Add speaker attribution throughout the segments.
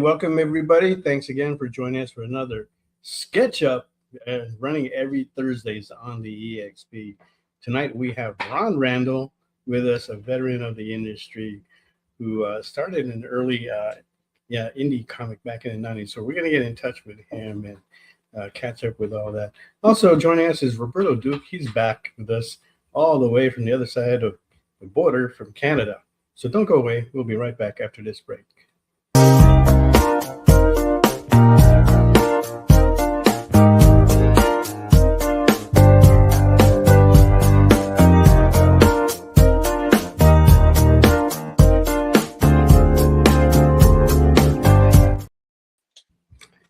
Speaker 1: welcome everybody. Thanks again for joining us for another sketch up running every Thursdays on the EXP. Tonight we have Ron Randall with us, a veteran of the industry who started an early indie comic back in the 90s. So we're going to get in touch with him and catch up with all that. Also joining us is Roberto Duke. He's back with us all the way from the other side of the border from Canada. So don't go away. We'll be right back after this break.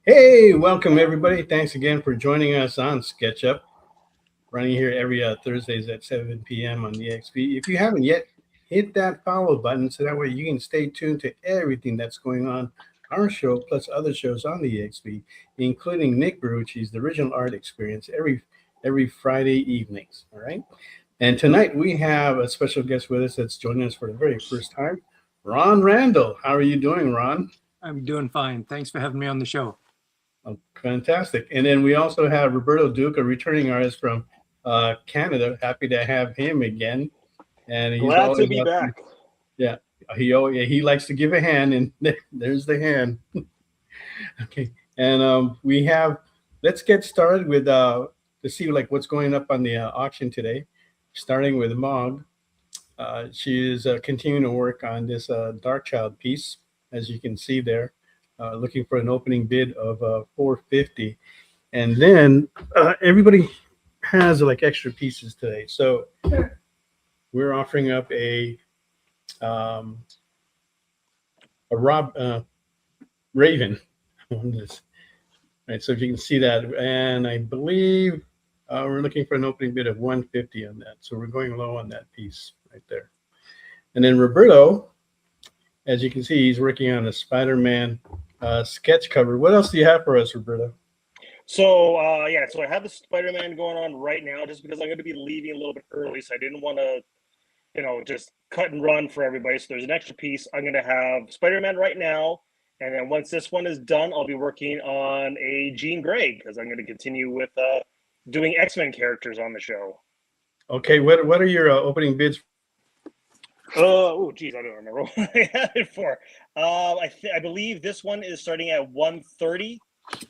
Speaker 1: Hey, welcome everybody. Thanks again for joining us on SketchUp, running here every Thursdays at 7 p.m. on the XP. If you haven't yet, hit that follow button so that way you can stay tuned to everything that's going on our show, plus other shows on the XP, including Nick Barucci's The Original Art Experience every Friday evenings. All right. And tonight we have a special guest with us that's joining us for the very first time, Ron Randall. How are you doing, Ron?
Speaker 2: I'm doing fine. Thanks for having me on the show.
Speaker 1: Oh, fantastic. And then we also have Roberto Duke, a returning artist from Canada. Happy to have him again. And he's
Speaker 3: glad to be back.
Speaker 1: Yeah, he likes to give a hand, and there's the hand. Okay, and let's get started with to see like what's going up on the auction today. Starting with Mog, she is continuing to work on this Dark Child piece, as you can see there. Looking for an opening bid of $450, and then everybody has like extra pieces today. So we're offering up a Raven on this. Right, so if you can see that, and I believe we're looking for an opening bid of $150 on that. So we're going low on that piece right there. And then Roberto, as you can see, he's working on a Spider-Man sketch cover. What else do you have for us, Roberto?
Speaker 3: So I have the Spider-Man going on right now just because I'm going to be leaving a little bit early, so I didn't want to, just cut and run for everybody. So there's an extra piece. I'm going to have Spider-Man right now, and then once this one is done, I'll be working on a Jean Grey because I'm going to continue with doing X-Men characters on the show.
Speaker 1: Okay, what are your opening bids?
Speaker 3: I don't remember what I had it for. I believe this one is starting at 130,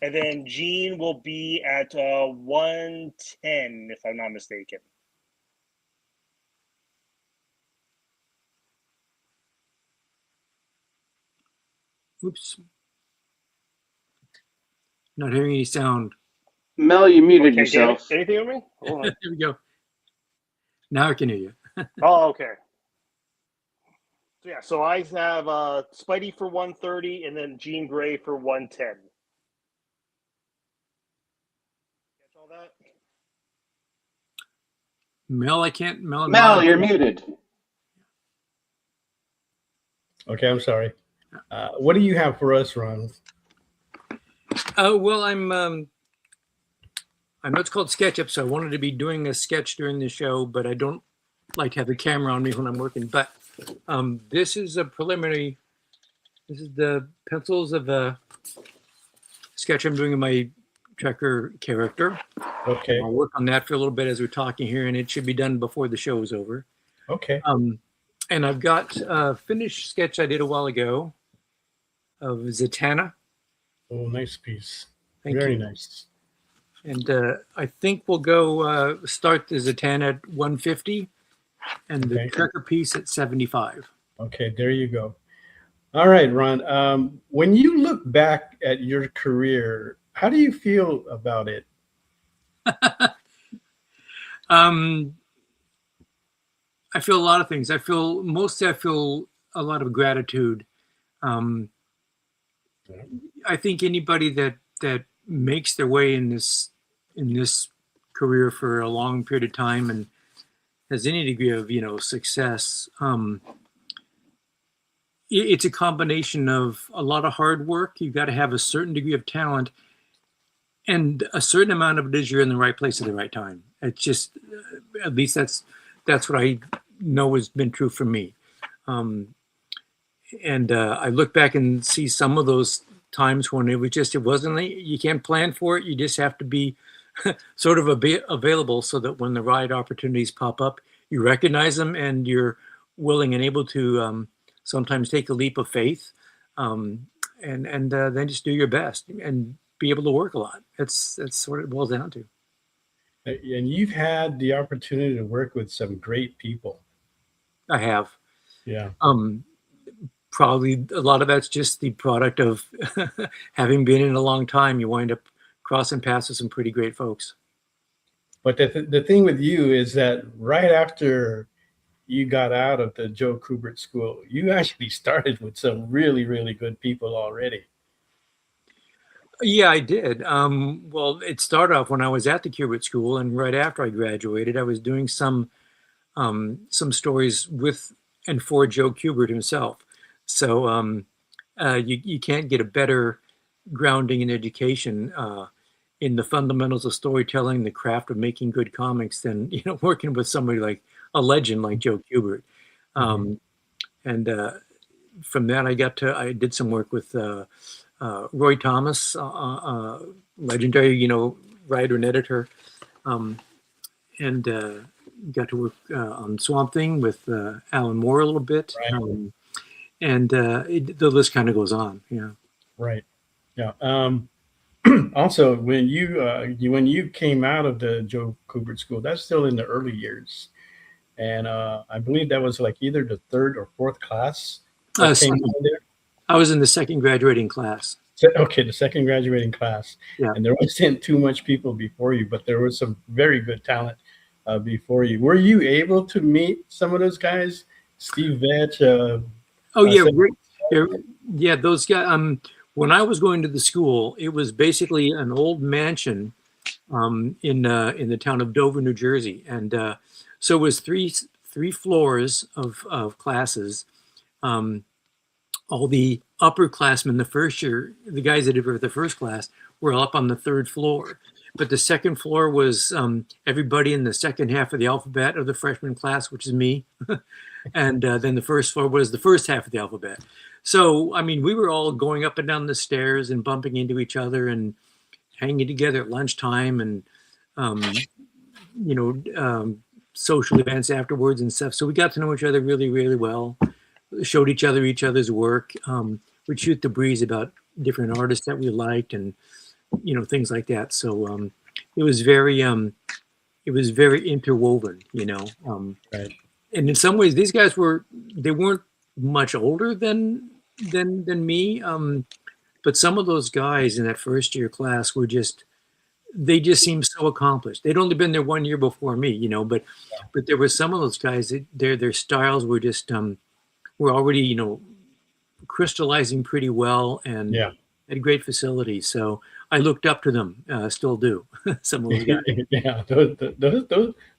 Speaker 3: and then Jean will be at 110, if I'm not mistaken.
Speaker 2: Oops. Not hearing any sound.
Speaker 4: Mel, you muted yourself.
Speaker 3: Anything on me? Hold on.
Speaker 2: There we go. Now I can hear you.
Speaker 3: Oh, okay. So I have Spidey for 130 and then Jean Grey for 110. Catch all that?
Speaker 2: Mel, I can't.
Speaker 4: Mel, you're muted.
Speaker 1: Okay, I'm sorry. What do you have for us, Ron?
Speaker 2: Well, I know it's called SketchUp, so I wanted to be doing a sketch during the show, but I don't like to have the camera on me when I'm working. But this is a preliminary. This is the pencils of a sketch I'm doing of my Trekker character.
Speaker 1: Okay.
Speaker 2: I'll work on that for a little bit as we're talking here, and it should be done before the show is over.
Speaker 1: Okay.
Speaker 2: And I've got a finished sketch I did a while ago of Zatanna.
Speaker 1: Oh, nice piece.
Speaker 2: Thank
Speaker 1: Very
Speaker 2: you.
Speaker 1: nice.
Speaker 2: And I think we'll go start the Zatanna at 150 and the Trekker piece at 75.
Speaker 1: Okay, there you go. All right, Ron. When you look back at your career, how do you feel about it?
Speaker 2: I feel a lot of things. I feel a lot of gratitude. I think anybody that makes their way in this career for a long period of time and has any degree of success, it's a combination of a lot of hard work. You've got to have a certain degree of talent, and a certain amount of it is you're in the right place at the right time. It's just, at least that's what I know has been true for me. And I look back and see some of those times when it wasn't, you can't plan for it. You just have to be sort of available so that when the right opportunities pop up, you recognize them and you're willing and able to sometimes take a leap of faith, and then just do your best and be able to work a lot. That's what it boils down to.
Speaker 1: And you've had the opportunity to work with some great people.
Speaker 2: I have.
Speaker 1: Yeah.
Speaker 2: Probably a lot of that's just the product of having been in a long time. You wind up crossing paths with some pretty great folks.
Speaker 1: But the thing with you is that right after you got out of the Joe Kubert School, you actually started with some really, really good people already.
Speaker 2: Yeah, I did. Well, it started off when I was at the Kubert School, and right after I graduated, I was doing some stories with and for Joe Kubert himself. So you can't get a better grounding in education in the fundamentals of storytelling, the craft of making good comics, than working with somebody like a legend like Joe Kubert. And from that, I did some work with Roy Thomas, legendary writer and editor, and got to work on Swamp Thing with Alan Moore a little bit.
Speaker 1: Right.
Speaker 2: And the list kind of goes on. Yeah.
Speaker 1: Right. Yeah. Also, when you came out of the Joe Kubert School, that's still in the early years, and I believe that was like either the third or fourth class that came out there.
Speaker 2: I was in the second graduating class.
Speaker 1: Okay, the second graduating class.
Speaker 2: Yeah.
Speaker 1: And there wasn't too much people before you, but there was some very good talent before you. Were you able to meet some of those guys? Steve Vetch.
Speaker 2: Yeah, those guys. When I was going to the school, it was basically an old mansion in the town of Dover, New Jersey, and so it was three floors of classes. All the upperclassmen the first year, the guys that did for the first class, were up on the third floor. But the second floor was everybody in the second half of the alphabet of the freshman class, which is me. And then the first floor was the first half of the alphabet. So, I mean, we were all going up and down the stairs and bumping into each other and hanging together at lunchtime and, social events afterwards and stuff. So we got to know each other really, really well. Showed each other's work. We'd shoot the breeze about different artists that we liked and, things like that. So it was very interwoven,
Speaker 1: Right.
Speaker 2: And in some ways, these guys weren't much older than me. But some of those guys in that first year class they just seemed so accomplished. They'd only been there 1 year before me, but there were some of those guys that their styles were just, were already, crystallizing pretty well and had great facilities. So I looked up to them, still do. Some of those guys.
Speaker 1: Yeah,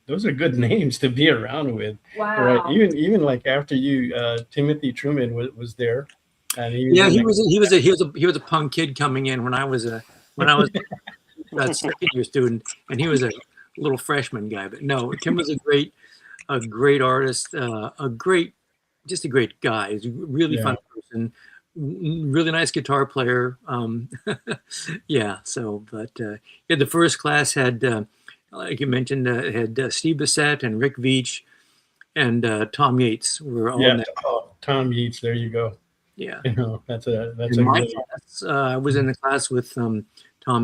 Speaker 1: those are good names to be around with.
Speaker 5: Wow.
Speaker 1: Right. Even like after you, Timothy Truman was there, and he
Speaker 2: was a punk kid coming in when I was a second year student, and he was a little freshman guy. But no, Tim was a great artist, just a great guy. He's a really fun person, really nice guitar player. The first class had, like you mentioned, had Steve Bissett and Rick Veitch and Tom Yates were all in that.
Speaker 1: Oh, Tom Yates, there you go.
Speaker 2: Yeah.
Speaker 1: That's a
Speaker 2: really class, I was in the class with Tom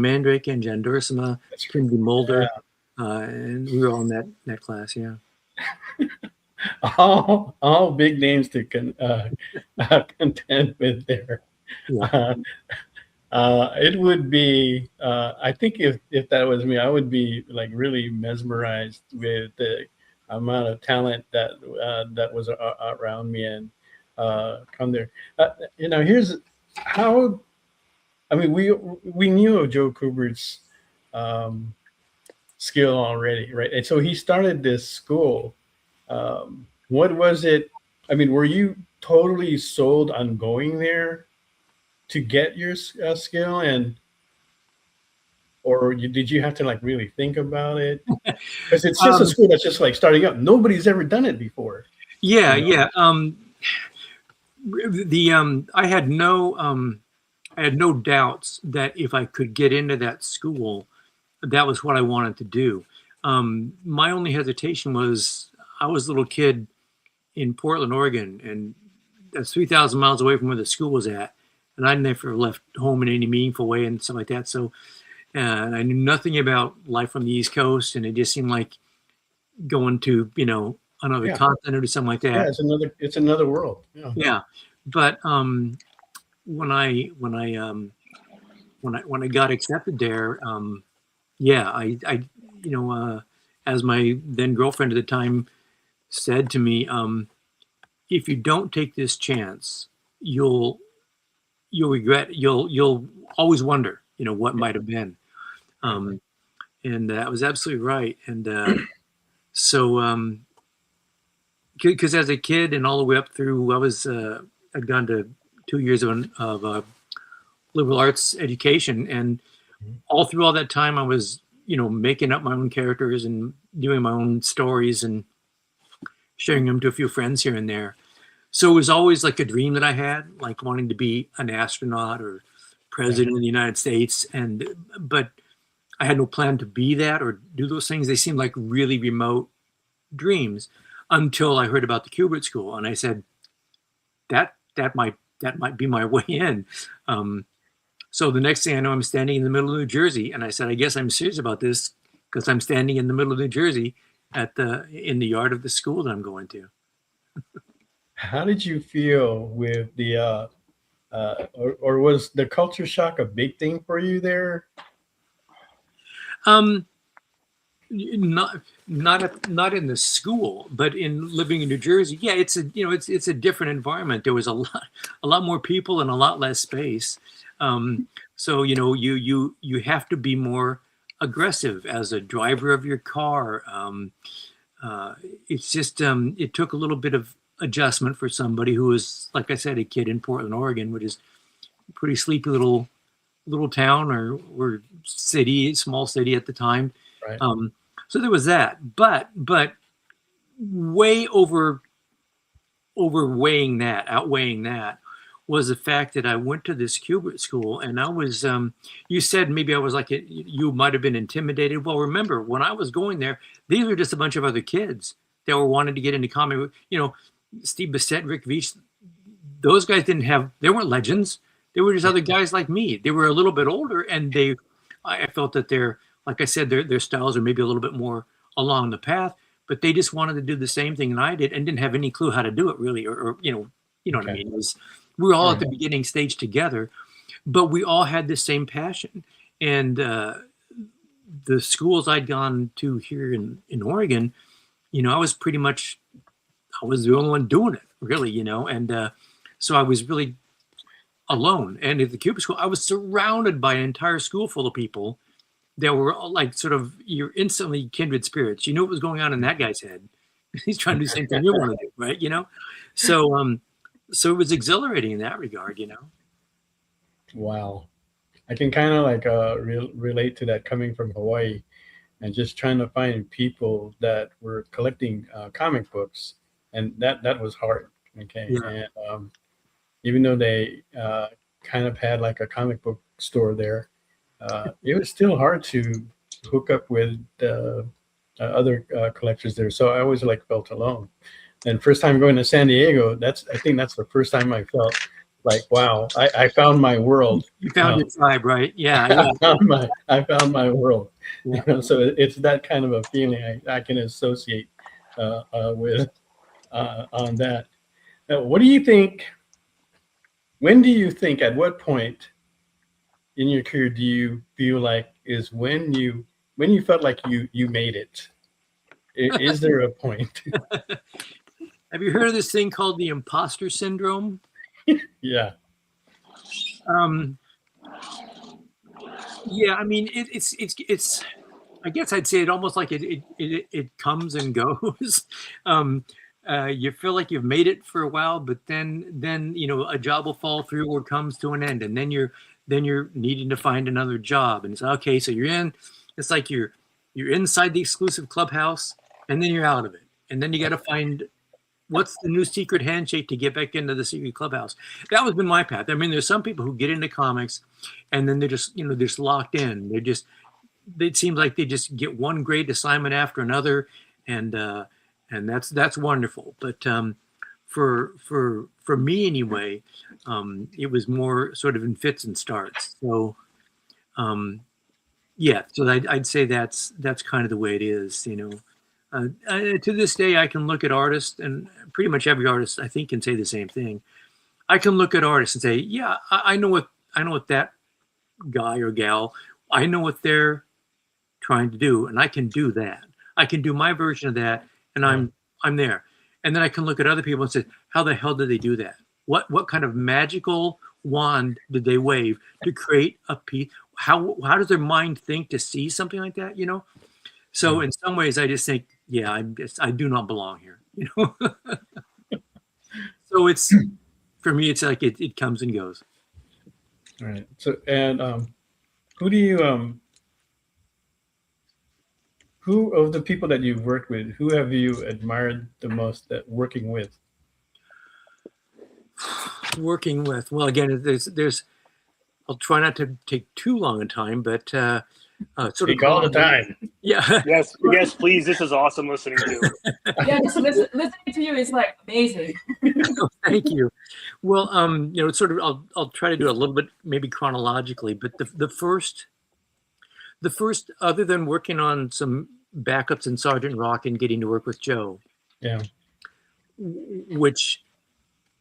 Speaker 2: Mandrake and Jan Duursema, Cindy Mulder, and we were all in that class, yeah.
Speaker 1: all big names to contend with there.
Speaker 2: Yeah.
Speaker 1: It would be, I think if that was me, I would be like really mesmerized with the amount of talent that was around me and come there. Here's how. I mean, we knew of Joe Kubert's skill already, right? And so he started this school. What was it? I mean, were you totally sold on going there to get your skill, or did you have to like really think about it? Because it's just a school that's just like starting up. Nobody's ever done it before.
Speaker 2: Yeah, yeah. I had no I had no doubts that if I could get into that school, that was what I wanted to do. My only hesitation was I was a little kid in Portland, Oregon, and that's 3,000 miles away from where the school was at. And I never left home in any meaningful way and stuff like that. So I knew nothing about life on the East Coast, and it just seemed like going to, another continent or something like that.
Speaker 1: Yeah, it's another world. Yeah.
Speaker 2: Yeah. But when I got accepted there, as my then girlfriend at the time said to me, if you don't take this chance, you'll regret, you'll always wonder, what might have been. And that was absolutely right. And so, because as a kid and all the way up through, I'd gone to 2 years of liberal arts education, and all through all that time, I was, making up my own characters and doing my own stories and sharing them to a few friends here and there. So it was always like a dream that I had, like wanting to be an astronaut or president of the United States. But I had no plan to be that or do those things. They seemed like really remote dreams until I heard about the Kubert School, and I said, that might be my way in. So the next thing I know, I'm standing in the middle of New Jersey, and I said, I guess I'm serious about this because I'm standing in the middle of New Jersey in the yard of the school that I'm going to.
Speaker 1: How did you feel with the or was the culture shock a big thing for you there?
Speaker 2: Not in the school, but in living in New Jersey. Yeah, it's a different environment. There was a lot more people and a lot less space. So you have to be more aggressive as a driver of your car. It's just it took a little bit of adjustment for somebody who was, like I said, a kid in Portland, Oregon, which is a pretty sleepy little town or city, small city at the time.
Speaker 1: Right.
Speaker 2: So there was that, but outweighing that was the fact that I went to this Kubert school, and I was, you said maybe I was like, you might have been intimidated. Well, remember when I was going there, these were just a bunch of other kids that were wanting to get into comic. Steve Bissett, Rick Veitch, those guys they weren't legends. They were just other guys like me. They were a little bit older, and I felt that like I said, their styles are maybe a little bit more along the path, but they just wanted to do the same thing that I did and didn't have any clue how to do it really, or what I mean. We were all at the beginning stage together, but we all had the same passion. And the schools I'd gone to here in Oregon, I was the only one doing it really, and so I was really alone. And at the Kubert School, I was surrounded by an entire school full of people that were like sort of you're instantly kindred spirits. You know what was going on in that guy's head. He's trying to do the same thing you want to do, right? So it was exhilarating in that regard,
Speaker 1: Wow. I can kind of like relate to that coming from Hawaii and just trying to find people that were collecting comic books, and that was hard. Okay. Yeah. And even though they kind of had like a comic book store there, it was still hard to hook up with other collectors there. So I always felt alone. And first time going to San Diego, I think that's the first time I felt like, wow, I found my world.
Speaker 2: You found your tribe, right? Yeah.
Speaker 1: I found my world. Yeah. So it's that kind of a feeling I can associate with on that. Now, what do you think? When do you think? At what point in your career do you feel like is when you felt like you made it? Is there a point?
Speaker 2: Have you heard of this thing called the imposter syndrome?
Speaker 1: Yeah.
Speaker 2: Yeah, I mean it's I guess I'd say it almost like it comes and goes. You feel like you've made it for a while, but then a job will fall through or comes to an end, and then you're needing to find another job, and it's okay. So it's like you're inside the exclusive clubhouse, and then you're out of it, and then you got to find what's the new secret handshake to get back into the secret clubhouse? That was been my path. I mean, there's some people who get into comics and then they're just, they're just locked in. It seems like they just get one great assignment after another. And that's wonderful. But for me anyway, it was more sort of in fits and starts. So, yeah, so I'd say that's kind of the way it is, to this day, I can look at artists, and pretty much every artist I think can say the same thing. I can look at artists and say, yeah, I know what that guy or gal, I know what they're trying to do, and I can do that. I can do my version of that, and I'm there. And then I can look at other people and say, how the hell did they do that? What kind of magical wand did they wave to create a piece? How does their mind think to see something like that? So in some ways, I just think, yeah, I do not belong here. So it's, for me, it's like it comes and goes.
Speaker 1: All right. So, and who do you who of the people that you've worked with, who have you admired the most that working with?
Speaker 2: Working with, well, again, there's I'll try not to take too long a time, but sort
Speaker 1: take all the time.
Speaker 2: Yeah.
Speaker 3: Yes, please. This is awesome listening to.
Speaker 5: Yeah, just listening to you is like amazing.
Speaker 2: Thank you. Well, sort of, I'll try to do it a little bit, maybe chronologically, but the first, other than working on some backups in Sergeant Rock and getting to work with Joe,
Speaker 1: yeah,
Speaker 2: which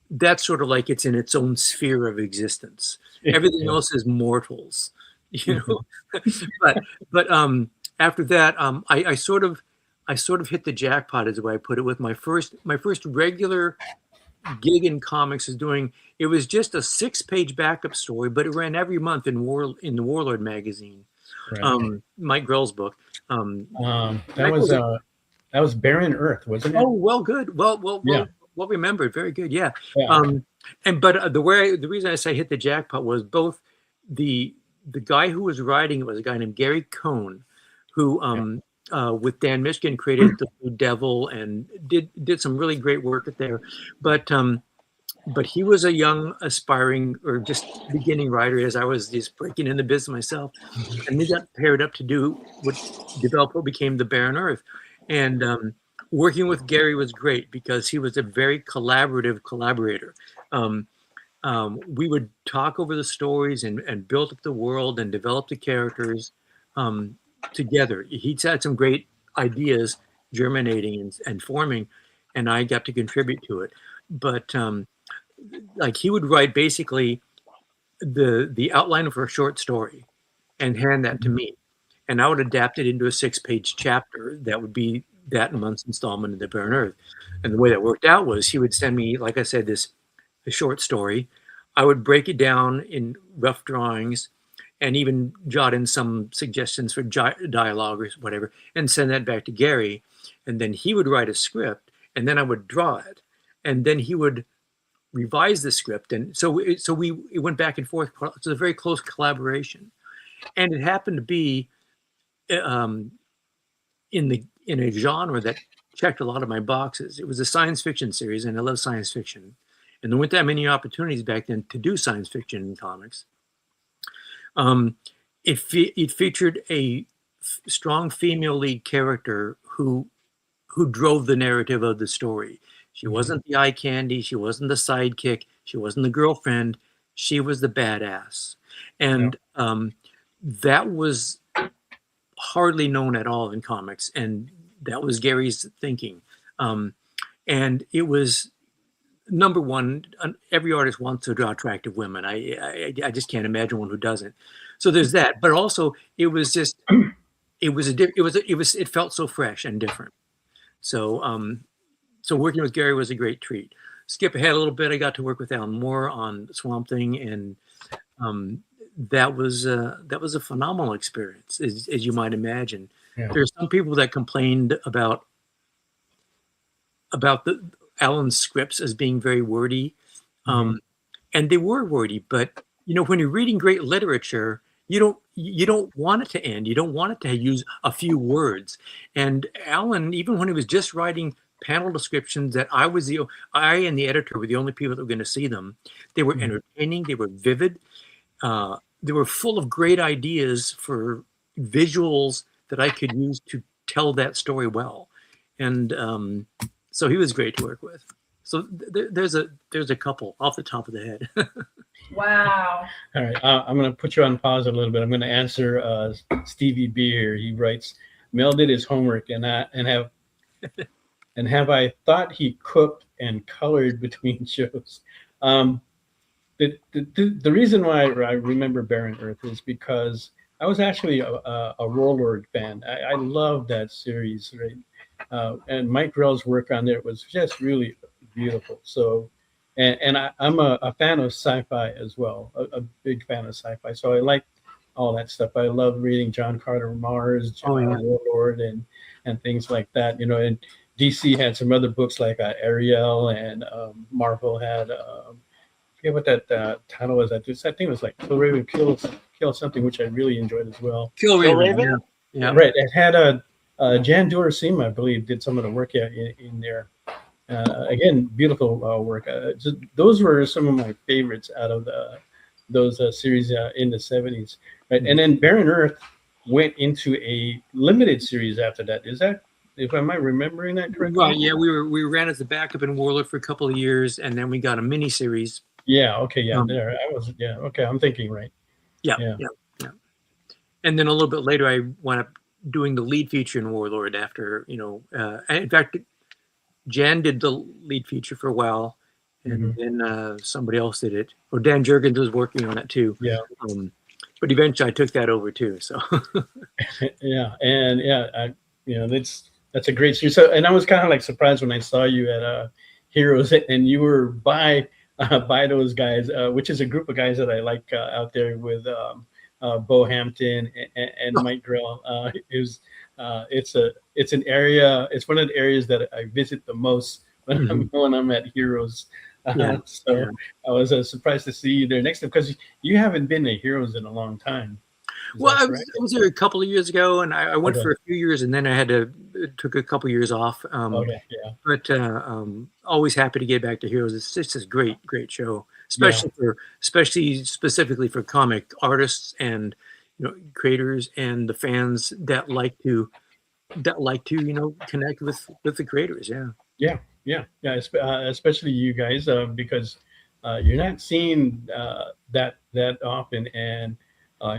Speaker 2: that's sort of like it's in its own sphere of existence. Everything else is mortals, but after that, I sort of hit the jackpot, is the way I put it, with my first regular gig in comics. It was just a 6-page backup story, but it ran every month in the Warlord magazine, right. Mike Grell's book.
Speaker 1: That was Barren Earth, wasn't it?
Speaker 2: Oh, well, good. Well, remembered. Very good. Yeah. But the reason I say hit the jackpot was both the guy who was writing it was a guy named Gary Cohn, who with Dan Mishkin created the Blue Devil and did some really great work there. But he was a young, aspiring, or just beginning writer, as I was just breaking into business myself. And they got paired up to develop what became the Barren Earth. And working with Gary was great because he was a very collaborative collaborator. We would talk over the stories and build up the world and develop the characters together. He'd had some great ideas germinating and forming, and I got to contribute to it. But like he would write basically the outline of a short story and hand that to me, and I would adapt it into a 6-page chapter that would be that month's installment of the Barren Earth. And the way that worked out was he would send me, like I said, a short story. I would break it down in rough drawings and even jot in some suggestions for dialogue or whatever, and send that back to Gary. And then he would write a script, and then I would draw it, and then he would revise the script. And so it went back and forth. It was a very close collaboration, and it happened to be in a genre that checked a lot of my boxes. It was a science fiction series, and I love science fiction. And there weren't that many opportunities back then to do science fiction in comics. It featured a strong female lead character who drove the narrative of the story. She wasn't the eye candy. She wasn't the sidekick. She wasn't the girlfriend. She was the badass. And that was hardly known at all in comics. And that was Gary's thinking. And it was, number one, every artist wants to draw attractive women. I just can't imagine one who doesn't. So there's that. But also, it was just, it felt so fresh and different. So, so working with Gary was a great treat. Skip ahead a little bit. I got to work with Alan Moore on Swamp Thing, and that was a phenomenal experience, as you might imagine. Yeah. There's some people that complained about Alan's scripts as being very wordy, and they were wordy. But when you're reading great literature, you don't want it to end. You don't want it to use a few words. And Alan, even when he was just writing panel descriptions that I and the editor were the only people that were going to see them. They were entertaining. They were vivid. They were full of great ideas for visuals that I could use to tell that story well. And so he was great to work with. So there's a couple off the top of the head.
Speaker 5: Wow.
Speaker 1: All right, I'm going to put you on pause a little bit. I'm going to answer Stevie B here. He writes, Mel did his homework and have I thought he cooked and colored between shows. The reason why I remember Baron Earth is because I was actually a Warlord fan. I love that series, right? And Mike Grell's work on there was just really beautiful. So, and I'm a fan of sci-fi as well, a big fan of sci-fi. So I like all that stuff. I love reading John Carter Mars, Warlord, and things like that. You know, and DC had some other books like Ariel, and Marvel had. I forget what that title was. I think it was like Kill Raven, Kill something, which I really enjoyed as well.
Speaker 2: Kill Raven.
Speaker 1: Yeah. Right. It had Jan Duracima, I believe, did some of the work in there. Again, beautiful work. Those were some of my favorites out of those series in the 70s. Right? And then Baron Earth went into a limited series after that. Is that, if am I remembering that correctly?
Speaker 2: Right. Yeah, we ran as a backup in Warlord for a couple of years, and then we got a mini series.
Speaker 1: Yeah. Okay. Yeah. There. I was. Yeah. Okay. I'm thinking right.
Speaker 2: Yeah. And then a little bit later, I wound up doing the lead feature in Warlord after, in fact, Jan did the lead feature for a while, and then somebody else did it. Or Dan Jurgens was working on it too.
Speaker 1: Yeah.
Speaker 2: But eventually I took that over too. So.
Speaker 1: Yeah. And that's a great series. So, and I was kind of like surprised when I saw you at Heroes, and you were by those guys, which is a group of guys that I like out there with Bo Hampton and Mike Grell. It's an area. It's one of the areas that I visit the most when I'm at Heroes. I was surprised to see you there next time, because you haven't been to Heroes in a long time.
Speaker 2: Well, I was there a couple of years ago, and I went for a few years, and then I took a couple of years off. But always happy to get back to Heroes. It's just a great show, especially specifically for comic artists and creators and the fans that like to connect with the creators. Yeah. Especially you guys, because you're not seen that often, and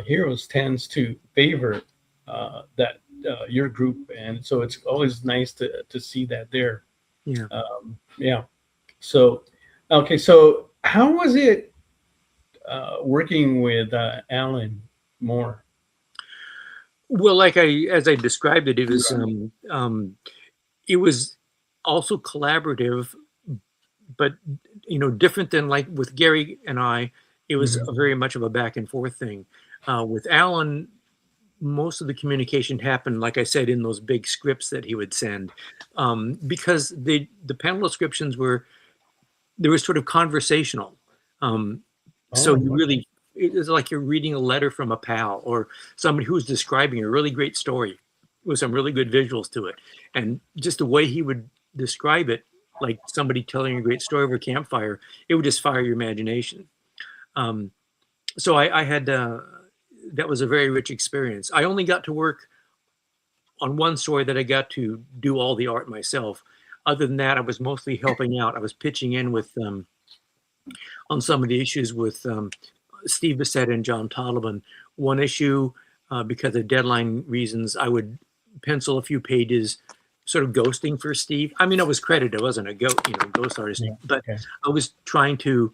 Speaker 2: Heroes tends to favor that your group, and so it's always nice to see that there. So how was it working with Alan Moore? Well, as I described it, it was also collaborative, but different than like with Gary and I. It was very much of a back and forth thing. With Alan, most of the communication happened, like I said, in those big scripts that he would send, because the panel descriptions were sort of conversational. So it was like you're reading a letter from a pal or somebody who's describing a really great story with some really good visuals to it, and just the way he would describe it, like somebody telling a great story over a campfire, it would just fire your imagination. So I had that was a very rich experience. I only got to work on one story that I got to do all the art myself. Other than that, I was mostly helping out. I was pitching in with on some of the issues with Steve Bissett and John Totleben. One issue, because of deadline reasons, I would pencil a few pages, sort of ghosting for Steve. I mean, I was credited. I wasn't a ghost artist, but I was trying to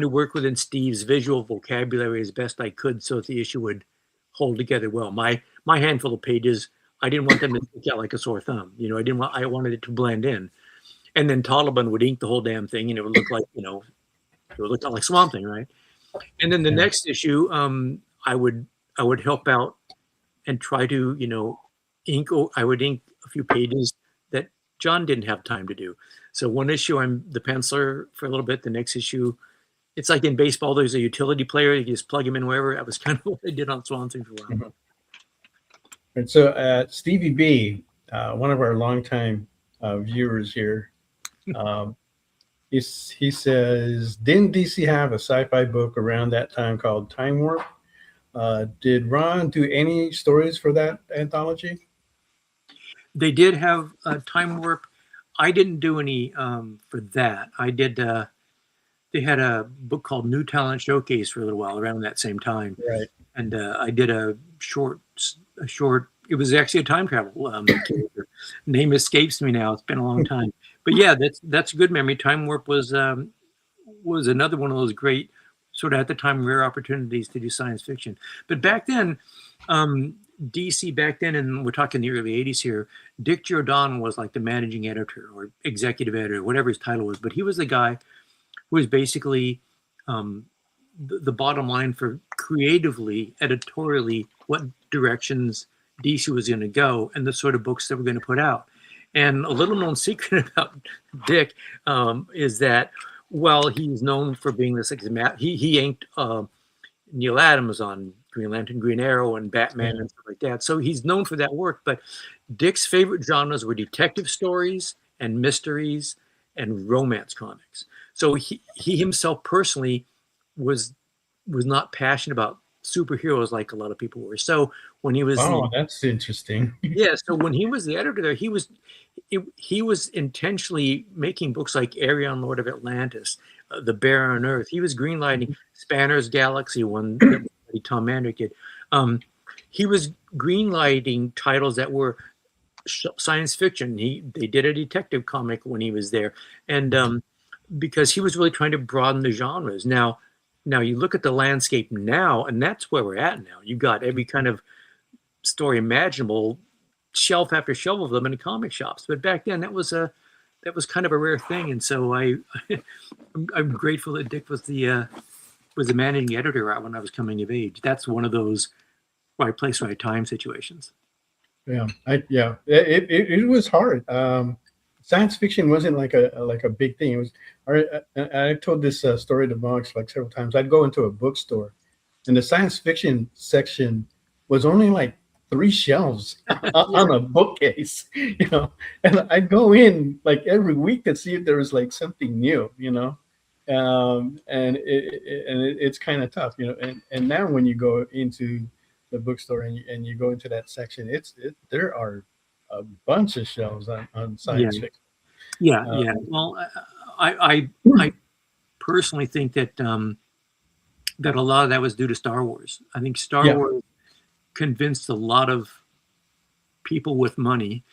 Speaker 2: work within Steve's visual vocabulary as best I could, so that the issue would hold together well. My handful of pages, I didn't want them to stick out like a sore thumb. I wanted it to blend in. And then Totleben would ink the whole damn thing, and it would look like, it would look like Swamp Thing, right? And then the next issue, I would help out and try to, ink. I would ink a few pages that John didn't have time to do. So one issue, I'm the penciler for a little bit. The next issue, it's like in baseball, there's a utility player. You just plug him in wherever. That was kind of what I did on Swamp Thing for a while.
Speaker 1: And so Stevie B, one of our longtime viewers here. He says, didn't DC have a sci-fi book around that time called Time Warp? Did Ron do any stories for that anthology?
Speaker 2: They did have Time Warp. I didn't do any for that. I did. They had a book called New Talent Showcase for a little while around that same time,
Speaker 1: Right.
Speaker 2: and I did a short. It was actually a time travel character. Name escapes me now. It's been a long time, but yeah, that's a good memory. Time Warp was another one of those great, sort of at the time, rare opportunities to do science fiction. But back then, DC back then, and we're talking the early 80s here, Dick Giordano was like the managing editor or executive editor, whatever his title was, but he was the guy who was basically the bottom line for creatively, editorially, what directions DC was going to go and the sort of books that we're going to put out. And a little known secret about Dick is that, well, he's known for being this, he inked Neil Adams on Green Lantern, Green Arrow, and Batman and stuff like that. So he's known for that work. But Dick's favorite genres were detective stories and mysteries and romance comics. So he himself personally was not passionate about superheroes like a lot of people were. So when he was,
Speaker 1: that's interesting.
Speaker 2: Yeah. So when he was the editor there, he was intentionally making books like Arion, Lord of Atlantis, The Bear on Earth. He was greenlighting Spanner's Galaxy, one that Tom Mandrake did. He was greenlighting titles that were science fiction. They did a detective comic when he was there, and because he was really trying to broaden the genres. Now you look at the landscape now, and that's where we're at now. You got every kind of story imaginable, shelf after shelf of them in the comic shops. But back then, that was kind of a rare thing, and so I'm grateful that Dick was the managing editor when I was coming of age. That's one of those right place, right time situations.
Speaker 1: Yeah, it was hard. Science fiction wasn't like a big thing. It was. I told this story to Mogs like several times. I'd go into a bookstore, and the science fiction section was only like 3 shelves on a bookcase, and I'd go in like every week to see if there was like something new, and it's kind of tough, and now when you go into the bookstore and you go into that section, there are a bunch of shelves on science fiction.
Speaker 2: Yeah. Well, I personally think that that a lot of that was due to Star Wars. I think Star Wars convinced a lot of people with money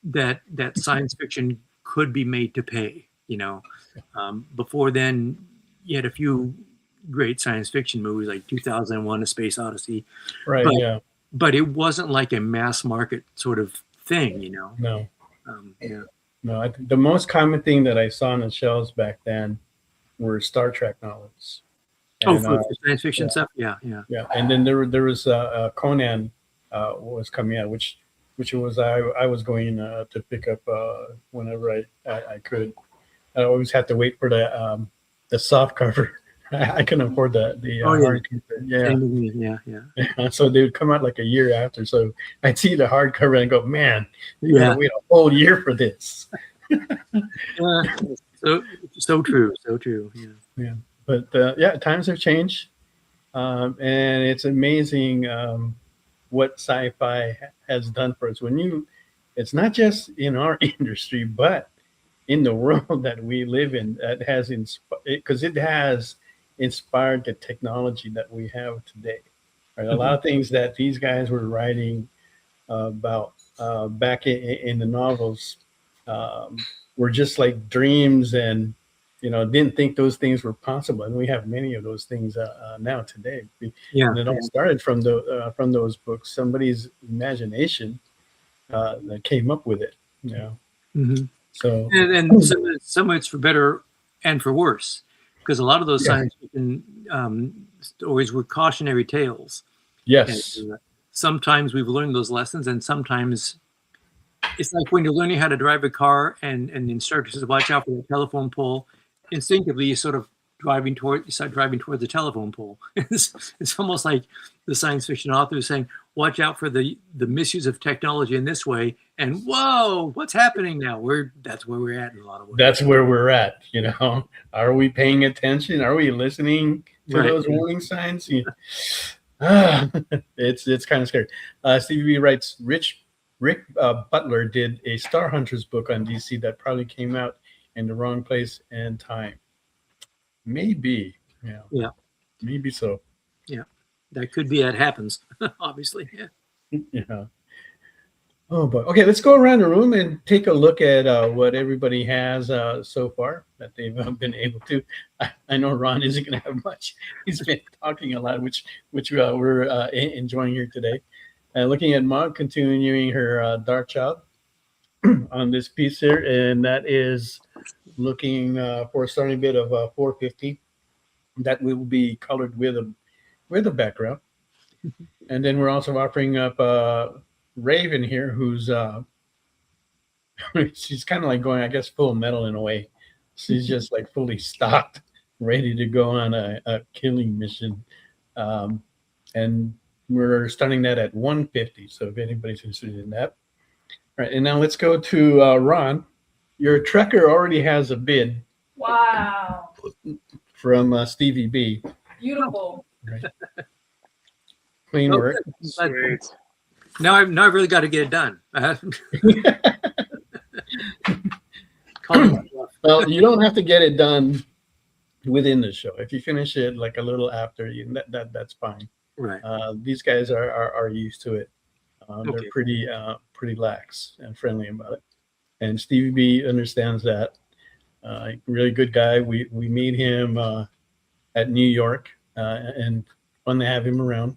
Speaker 2: that science fiction could be made to pay. Before then, you had a few great science fiction movies like 2001: A Space Odyssey,
Speaker 1: right?
Speaker 2: But it wasn't like a mass market sort of thing,
Speaker 1: No.
Speaker 2: No,
Speaker 1: the most common thing that I saw on the shelves back then were Star Trek novels.
Speaker 2: And, for science fiction stuff, yeah.
Speaker 1: And then there was Conan was coming out, which was I was going to pick up whenever I could. I always had to wait for the soft cover. I couldn't afford the hardcover. Yeah. So they would come out like a year after. So I'd see the hardcover and go, man, you gotta wait a whole year for this.
Speaker 2: So true.
Speaker 1: Yeah. But times have changed, and it's amazing what sci-fi has done for us. It's not just in our industry, but in the world that we live in, that has because it has inspired the technology that we have today. Right? A lot of things that these guys were writing about back in the novels were just like dreams, and didn't think those things were possible. And we have many of those things now today. And it all started from those books. Somebody's imagination that came up with it.
Speaker 2: Mm-hmm.
Speaker 1: So
Speaker 2: and some of it's for better and for worse, because a lot of those science fiction stories were cautionary tales.
Speaker 1: Yes.
Speaker 2: And, sometimes we've learned those lessons, and sometimes it's like when you're learning how to drive a car and the instructor says, watch out for the telephone pole. Instinctively, you start driving toward the telephone pole. It's almost like the science fiction author is saying, watch out for the misuse of technology in this way. And whoa, what's happening now? That's where we're at in a lot of ways.
Speaker 1: That's where we're at. Are we paying attention? Are we listening to those warning signs? It's kind of scary. Stevie B writes, Rick Butler did a Star Hunters book on DC that probably came out in the wrong place and time. Maybe. Yeah. Maybe so.
Speaker 2: Yeah. That could be it happens, obviously. Yeah.
Speaker 1: Yeah. Oh boy. Okay, let's go around the room and take a look at what everybody has so far that they've been able to. I know Ron isn't going to have much. He's been talking a lot, which we're enjoying here today. Looking at Mog continuing her Dark Child on this piece here, and that is looking for a starting bid of 450. That will be colored with a background. And then we're also offering up Raven here, who's she's kind of like going, I guess, full metal in a way. She's just like fully stocked, ready to go on a killing mission. And we're starting that at 150. So if anybody's interested in that. All right, and now let's go to Ron. Your Trekker already has a bid.
Speaker 5: Wow.
Speaker 1: From Stevie B.
Speaker 5: Beautiful.
Speaker 1: Right. Clean work.
Speaker 3: Sweet.
Speaker 2: Now I've really got to get it done.
Speaker 1: Well, you don't have to get it done within the show. If you finish it like a little after, that's fine.
Speaker 2: Right.
Speaker 1: These guys are used to it.
Speaker 2: Okay.
Speaker 1: They're pretty lax and friendly about it. And Stevie B understands that. Really good guy. We meet him at New York, and fun to have him around.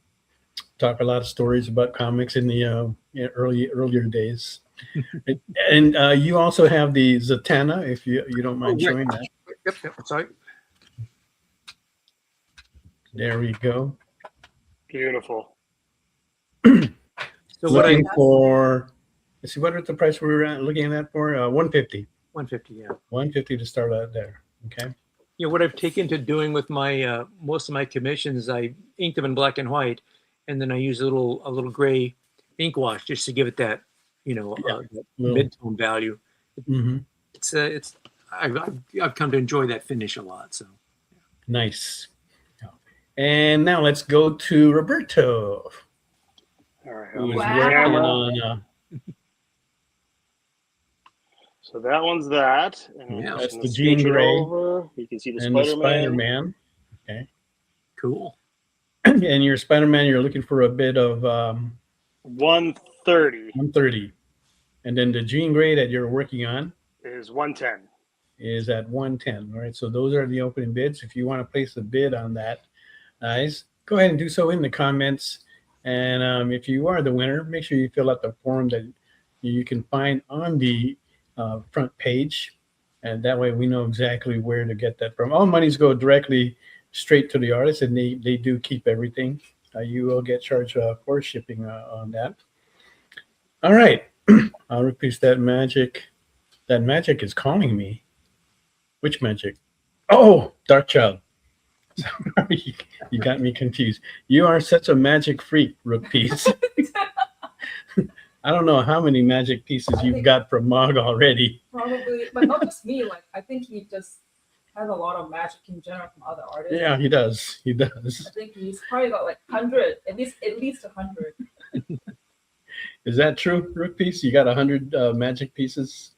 Speaker 1: Talk a lot of stories about comics in the earlier days. And you also have the Zatanna, if you don't mind showing that.
Speaker 2: Yep. Sorry.
Speaker 1: There we go.
Speaker 3: Beautiful.
Speaker 2: So what
Speaker 1: Looking for, let's see, what is the price we were looking at for? 150.
Speaker 2: 150, yeah.
Speaker 1: 150 to start out there. Okay.
Speaker 2: Yeah, what I've taken to doing with my most of my commissions, I ink them in black and white, and then I use a little gray ink wash just to give it that, that mid-tone value.
Speaker 1: Mm-hmm.
Speaker 2: I've come to enjoy that finish a lot. So
Speaker 1: Nice. And now let's go to Roberto,
Speaker 3: All right.
Speaker 1: who is
Speaker 5: Wow.
Speaker 1: working on.
Speaker 3: So that one's that. And
Speaker 2: Yeah.
Speaker 3: I'm
Speaker 1: That's
Speaker 3: just
Speaker 1: the
Speaker 3: gonna
Speaker 1: Jean
Speaker 3: scooch it
Speaker 1: Grey
Speaker 3: over. You can see the
Speaker 1: and the
Speaker 3: Spider-Man.
Speaker 1: Spider-Man.
Speaker 2: cool.
Speaker 1: And your Spider-Man, you're looking for a bit of
Speaker 3: 130
Speaker 1: 130. And then the Jean Grey that you're working on
Speaker 3: is 110.
Speaker 1: is at 110. All right. So those are the opening bids. If you want to place a bid on that, guys, go ahead and do so in the comments. And if you are the winner, make sure you fill out the form that you can find on the front page. And that way we know exactly where to get that from. All monies go directly straight to the artist, and they do keep everything. You will get charged for shipping on that. All right. I'll repeat that magic. That magic is calling me. Which magic? Oh, Dark Child. Sorry, you got me confused. You are such a magic freak, Rook Piece. I don't know how many magic pieces you've got from Mog already.
Speaker 5: Probably, but not just me. Like, I think he just has a lot of magic in general from other artists.
Speaker 1: Yeah, he does. He does.
Speaker 5: I think he's probably got like 100, at least 100.
Speaker 1: Is that true, Rook Piece? You got 100 magic pieces?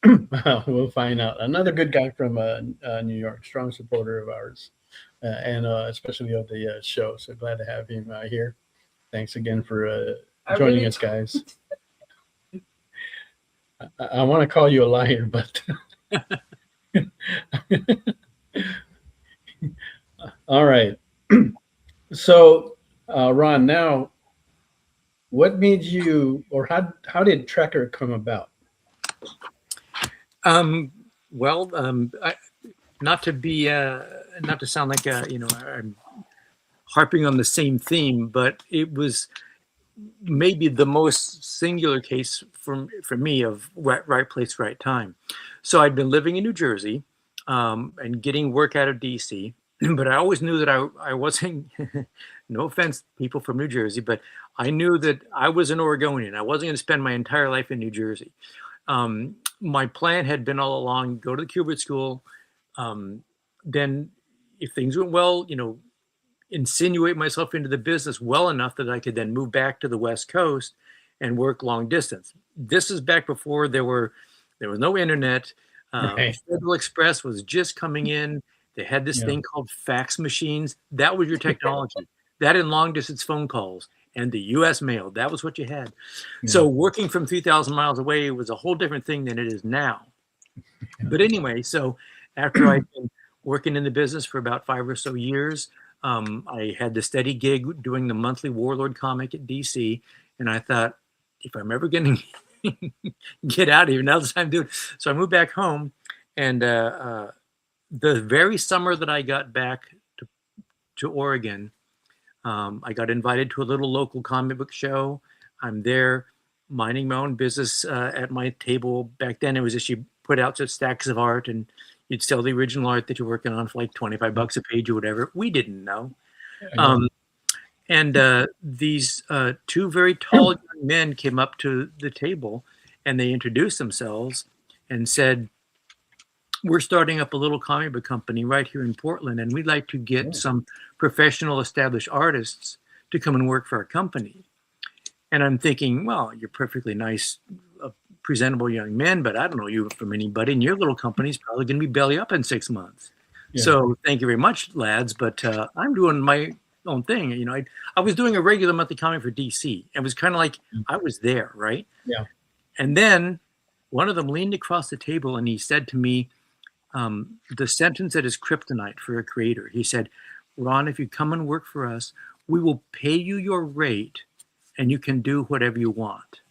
Speaker 1: Well, we'll find out. Another good guy from New York, strong supporter of ours, and especially of the show. So glad to have him here. Thanks again for joining us, guys. I want to call you a liar, but all right. So, Ron, now, what made you, or how did Trekker come about?
Speaker 2: Not to sound like I'm harping on the same theme, but it was maybe the most singular case for me of right place, right time. So I'd been living in New Jersey and getting work out of DC, but I always knew that I wasn't, no offense, people from New Jersey, but I knew that I was an Oregonian. I wasn't going to spend my entire life in New Jersey. My plan had been all along, go to the Cubert School. Then if things went well, insinuate myself into the business well enough that I could then move back to the West Coast and work long distance. This is back before there was no internet.
Speaker 1: Right.
Speaker 2: Federal Express was just coming in. They had this thing called fax machines. That was your technology. That and long distance phone calls and the U.S. mail. That was what you had.
Speaker 1: Yeah.
Speaker 2: So working from 3,000 miles away was a whole different thing than it is now. Yeah. But anyway, so after I'd been working in the business for about 5 or so years, I had the steady gig doing the monthly Warlord comic at DC. And I thought, if I'm ever going to get out of here, now's the time to do it. So I moved back home. And the very summer that I got back to Oregon, I got invited to a little local comic book show. I'm there minding my own business at my table. Back then, it was just you put out such stacks of art and you'd sell the original art that you're working on for like $25 a page or whatever. We didn't know. And these two very tall young men came up to the table and they introduced themselves and said, we're starting up a little comic book company right here in Portland, and we'd like to get some professional established artists to come and work for our company. And I'm thinking, well, you're perfectly nice, presentable young men, but I don't know you from anybody, and your little company's probably going to be belly up in 6 months. Yeah. So thank you very much, lads, but I'm doing my own thing. I was doing a regular monthly comic for DC. It was kind of like I was there, right?
Speaker 1: Yeah.
Speaker 2: And then one of them leaned across the table and he said to me, the sentence that is kryptonite for a creator. He said, Ron, if you come and work for us, we will pay you your rate and you can do whatever you want.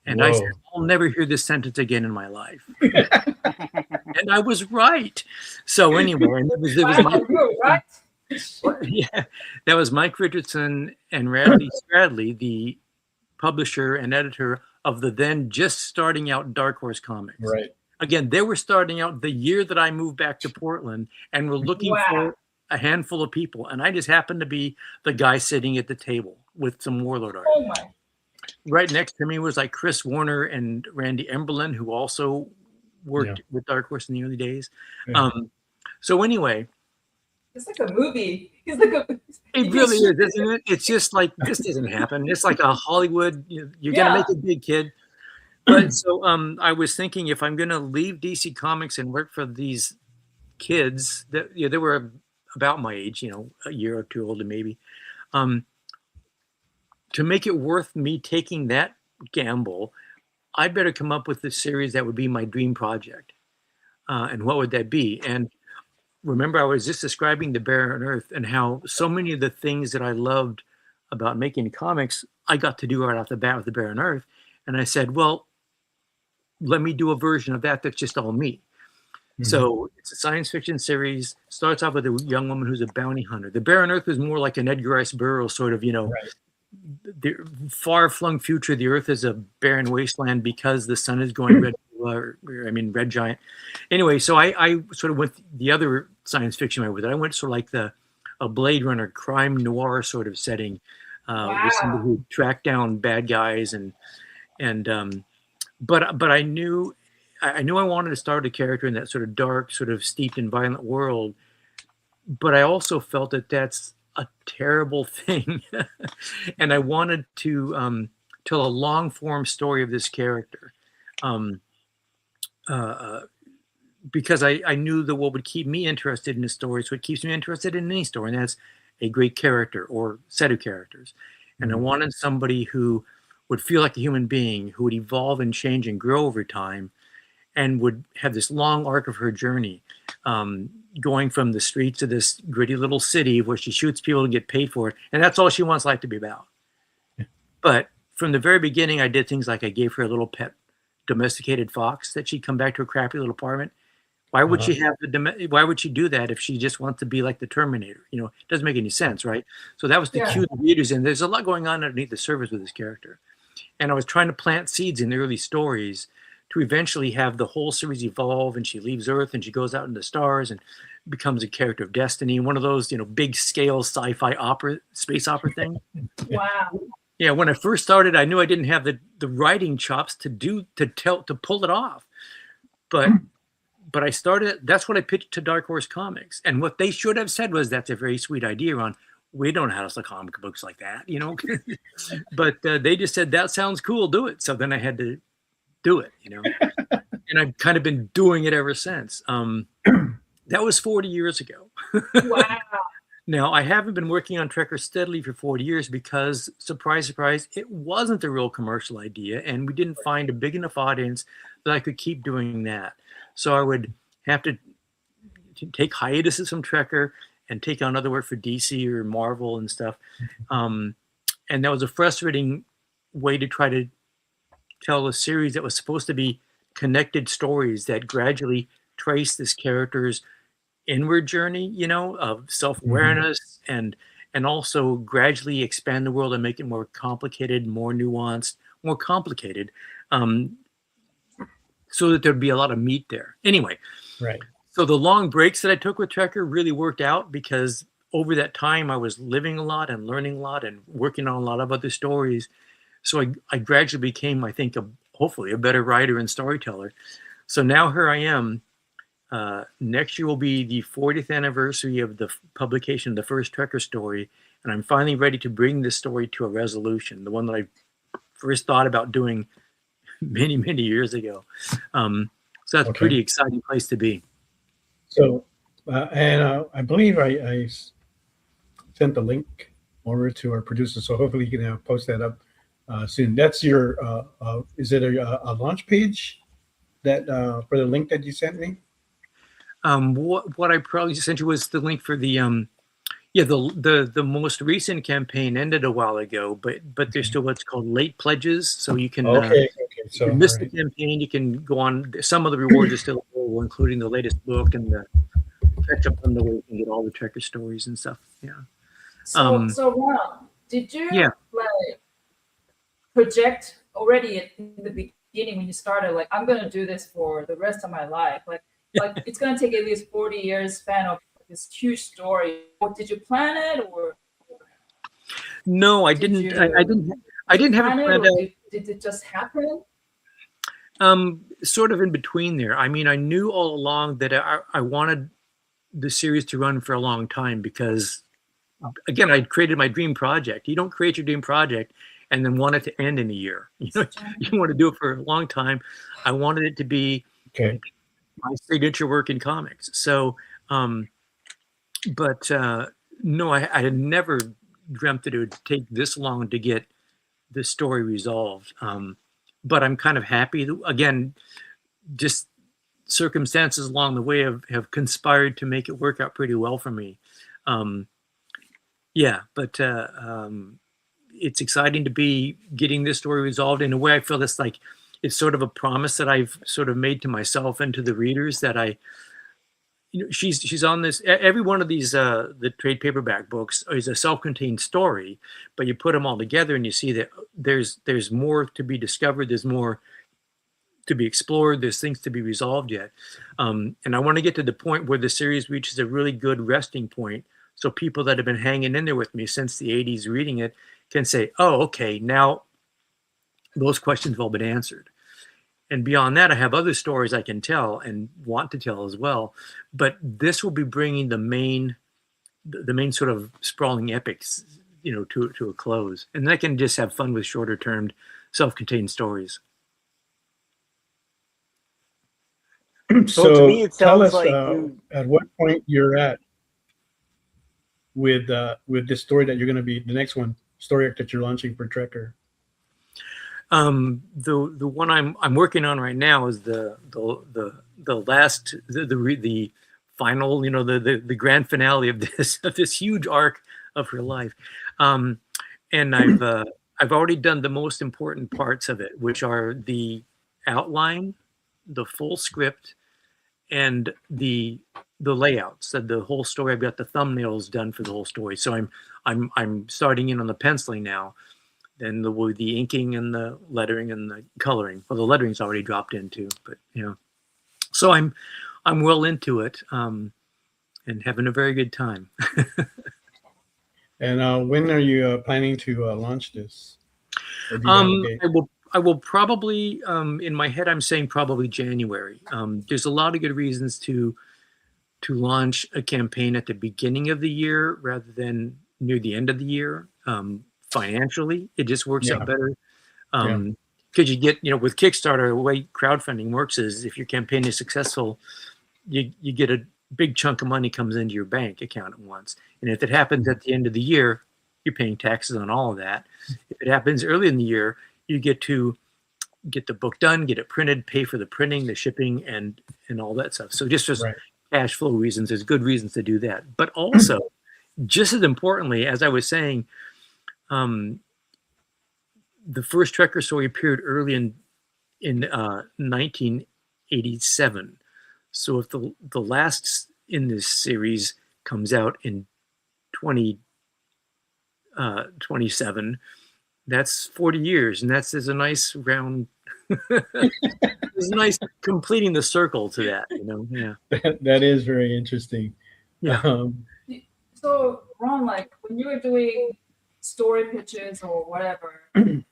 Speaker 2: And I said, I'll never hear this sentence again in my life. And I was right. So anyway, and that was Mike Richardson and Radley Stradley, the publisher and editor of the then just starting out Dark Horse Comics.
Speaker 1: Right.
Speaker 2: Again, they were starting out the year that I moved back to Portland and were looking for a handful of people. And I just happened to be the guy sitting at the table with some Warlord art.
Speaker 5: Oh my.
Speaker 2: Right next to me was like Chris Warner and Randy Emberlin, who also worked with Dark Horse in the early days. Yeah. So anyway.
Speaker 5: It's like a movie. It's like
Speaker 2: it really is, isn't it? It's just like, this doesn't happen. It's like a Hollywood, you're going to make it big, kid. But so I was thinking, if I'm going to leave DC Comics and work for these kids that they were about my age, a year or two older maybe, to make it worth me taking that gamble, I better come up with a series that would be my dream project. And what would that be? And remember, I was just describing The Barren Earth and how so many of the things that I loved about making comics, I got to do right off the bat with The Barren Earth. And I said, well, let me do a version of that that's just all me. Mm-hmm. So it's a science fiction series. Starts off with a young woman who's a bounty hunter. The Barren Earth is more like an Edgar Rice Burroughs sort of, the far-flung future. The Earth is a barren wasteland because the sun is going red giant. Anyway, so I sort of went the other science fiction way with it. I went sort of like a Blade Runner crime noir sort of setting, with somebody who tracked down bad guys but I knew I wanted to start a character in that sort of dark, sort of steeped in violent world. But I also felt that that's a terrible thing. And I wanted to tell a long form story of this character. Because I knew that what would keep me interested in a story is what keeps me interested in any story. And that's a great character or set of characters. And I wanted somebody who would feel like a human being, who would evolve and change and grow over time, and would have this long arc of her journey, going from the streets of this gritty little city where she shoots people and get paid for it. And that's all she wants life to be about. Yeah. But from the very beginning, I did things like I gave her a little pet domesticated fox that she'd come back to her crappy little apartment. Why would she have why would she do that if she just wants to be like the Terminator? It doesn't make any sense, right? So that was to cue the readers in. There's a lot going on underneath the surface with this character. And I was trying to plant seeds in the early stories to eventually have the whole series evolve, and she leaves Earth and she goes out into the stars and becomes a character of destiny, one of those, big scale sci-fi opera, space opera thing.
Speaker 5: Wow.
Speaker 2: Yeah, when I first started, I knew I didn't have the writing chops to pull it off. But I started, that's what I pitched to Dark Horse Comics. And what they should have said was, that's a very sweet idea, Ron. We don't know how to sell comic books like that, But they just said, that sounds cool, do it. So then I had to do it, And I've kind of been doing it ever since. That was 40 years ago.
Speaker 5: Wow.
Speaker 2: Now, I haven't been working on Trekker steadily for 40 years because, surprise, surprise, it wasn't a real commercial idea, and we didn't find a big enough audience that I could keep doing that. So I would have to take hiatuses from Trekker and take on other work for DC or Marvel and stuff. And that was a frustrating way to try to tell a series that was supposed to be connected stories that gradually trace this character's inward journey, of self-awareness, and also gradually expand the world and make it more complicated, more nuanced, more complicated, so that there'd be a lot of meat there. Anyway,
Speaker 1: Right.
Speaker 2: So the long breaks that I took with Trekker really worked out, because over that time I was living a lot and learning a lot and working on a lot of other stories. So I gradually became, I think, hopefully a better writer and storyteller. So now here I am. Next year will be the 40th anniversary of the publication of the first Trekker story, and I'm finally ready to bring this story to a resolution, the one that I first thought about doing many, many years ago. So that's a pretty exciting place to be.
Speaker 1: So, I believe I sent the link over to our producer, so hopefully you can post that up soon. That's your, is it a launch page that for the link that you sent me?
Speaker 2: What I probably sent you was the link for the the most recent campaign ended a while ago, but there's still what's called late pledges, so you can
Speaker 1: So
Speaker 2: if you missed the campaign, you can go on. Some of the rewards are still available, including the latest book and the catch up on the way you can get all the Trekker stories and stuff. Yeah.
Speaker 5: So Ron, did you like project already in the beginning when you started, like, I'm gonna do this for the rest of my life, like it's gonna take at least 40 years span of this huge story? Or did you plan it, or
Speaker 2: no? I didn't. I didn't have it planned out.
Speaker 5: Did it just happen?
Speaker 2: Sort of in between there. I mean, I knew all along that I wanted the series to run for a long time, because, again, I'd created my dream project. You don't create your dream project and then want it to end in a year. You want to do it for a long time. I wanted it to be my signature work in comics. So, no, I had never dreamt that it would take this long to get this story resolved. But I'm kind of happy that, again, just circumstances along the way have conspired to make it work out pretty well for me. It's exciting to be getting this story resolved. In a way, I feel it's like it's sort of a promise that I've sort of made to myself and to the readers, that she's on this. Every one of these the trade paperback books is a self-contained story, but you put them all together and you see that there's more to be discovered. There's more to be explored. There's things to be resolved yet. And I want to get to the point where the series reaches a really good resting point, so people that have been hanging in there with me since the 80s reading it can say, oh, okay, now those questions have all been answered. And beyond that, I have other stories I can tell and want to tell as well. But this will be bringing the main sort of sprawling epics, to a close. And then I can just have fun with shorter term self-contained stories.
Speaker 1: So
Speaker 3: to me, it
Speaker 1: tell
Speaker 3: sounds
Speaker 1: us
Speaker 3: like
Speaker 1: at what point you're at with this story that you're going to be the next story arc that you're launching for Trekker.
Speaker 2: The one I'm working on right now is the last, the final, the grand finale of this huge arc of her life. And I've already done the most important parts of it, which are the outline, the full script, and the layouts of the whole story. I've got the thumbnails done for the whole story. So I'm starting in on the penciling now. then there will be the inking and the lettering and the coloring. Well, the lettering's already dropped in too, but so I'm well into it, and having a very good time.
Speaker 1: And when are you planning to launch this? Or do you have a date?
Speaker 2: I will probably, in my head, I'm saying probably January. There's a lot of good reasons to launch a campaign at the beginning of the year rather than near the end of the year. Financially, it just works out better. Because you get, with Kickstarter, the way crowdfunding works is if your campaign is successful, you get a big chunk of money comes into your bank account at once. And if it happens at the end of the year, you're paying taxes on all of that. If it happens early in the year, you get to get the book done, get it printed, pay for the printing, the shipping, and all that stuff. So just cash flow reasons, there's good reasons to do that. But also, just as importantly, as I was saying, the first Trekker story appeared early in 1987. So if the last in this series comes out in 2027, that's 40 years, and there's a nice round. It's nice completing the circle to that, Yeah,
Speaker 1: that is very interesting.
Speaker 2: Yeah.
Speaker 5: So Ron, like when you were doing story pitches or whatever, did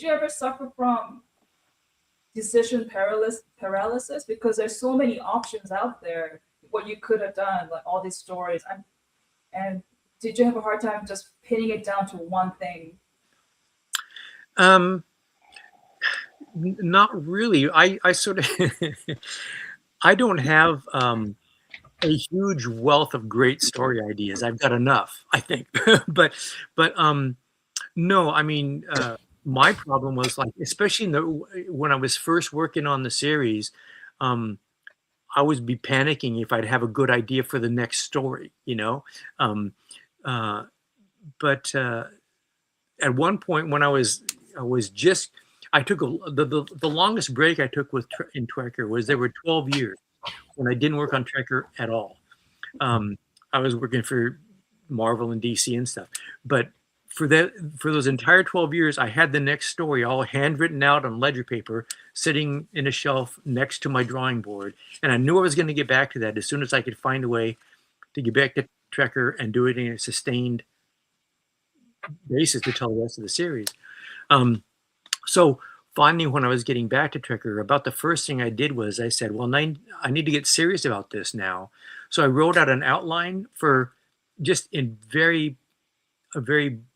Speaker 5: you ever suffer from decision paralysis? Because there's so many options out there, what you could have done, like all these stories. And did you have a hard time just pinning it down to one thing?
Speaker 2: Not really. I sort of, I don't have a huge wealth of great story ideas. I've got enough, I think. but no, I mean, my problem was like, especially when I was first working on the series, I would be panicking if I'd have a good idea for the next story, But at one point when I took the longest break I took in Trekker was there were 12 years when I didn't work on Trekker at all. I was working for Marvel and DC and stuff, but for those entire 12 years, I had the next story all handwritten out on ledger paper, sitting in a shelf next to my drawing board, and I knew I was going to get back to that as soon as I could find a way to get back to Trekker and do it in a sustained basis to tell the rest of the series. So finally, when I was getting back to Trekker, about the first thing I did was I said, well, I need to get serious about this now. So I wrote out an outline for just in very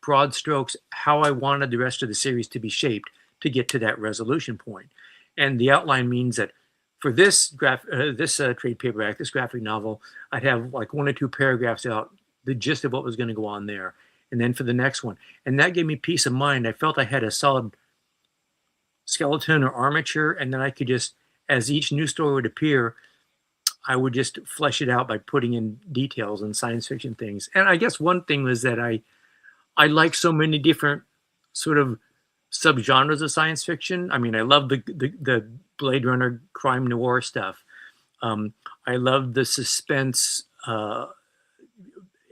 Speaker 2: broad strokes how I wanted the rest of the series to be shaped to get to that resolution point. And the outline means that for this trade paperback, this graphic novel, I'd have like 1 or 2 paragraphs out, the gist of what was going to go on there. And then for the next one. And that gave me peace of mind. I felt I had a solid skeleton or armature, and then I could just, as each new story would appear, I would just flesh it out by putting in details and science fiction things. And I guess one thing was that I like so many different sort of subgenres of science fiction. I mean, I love the Blade Runner crime noir stuff. I love the suspense,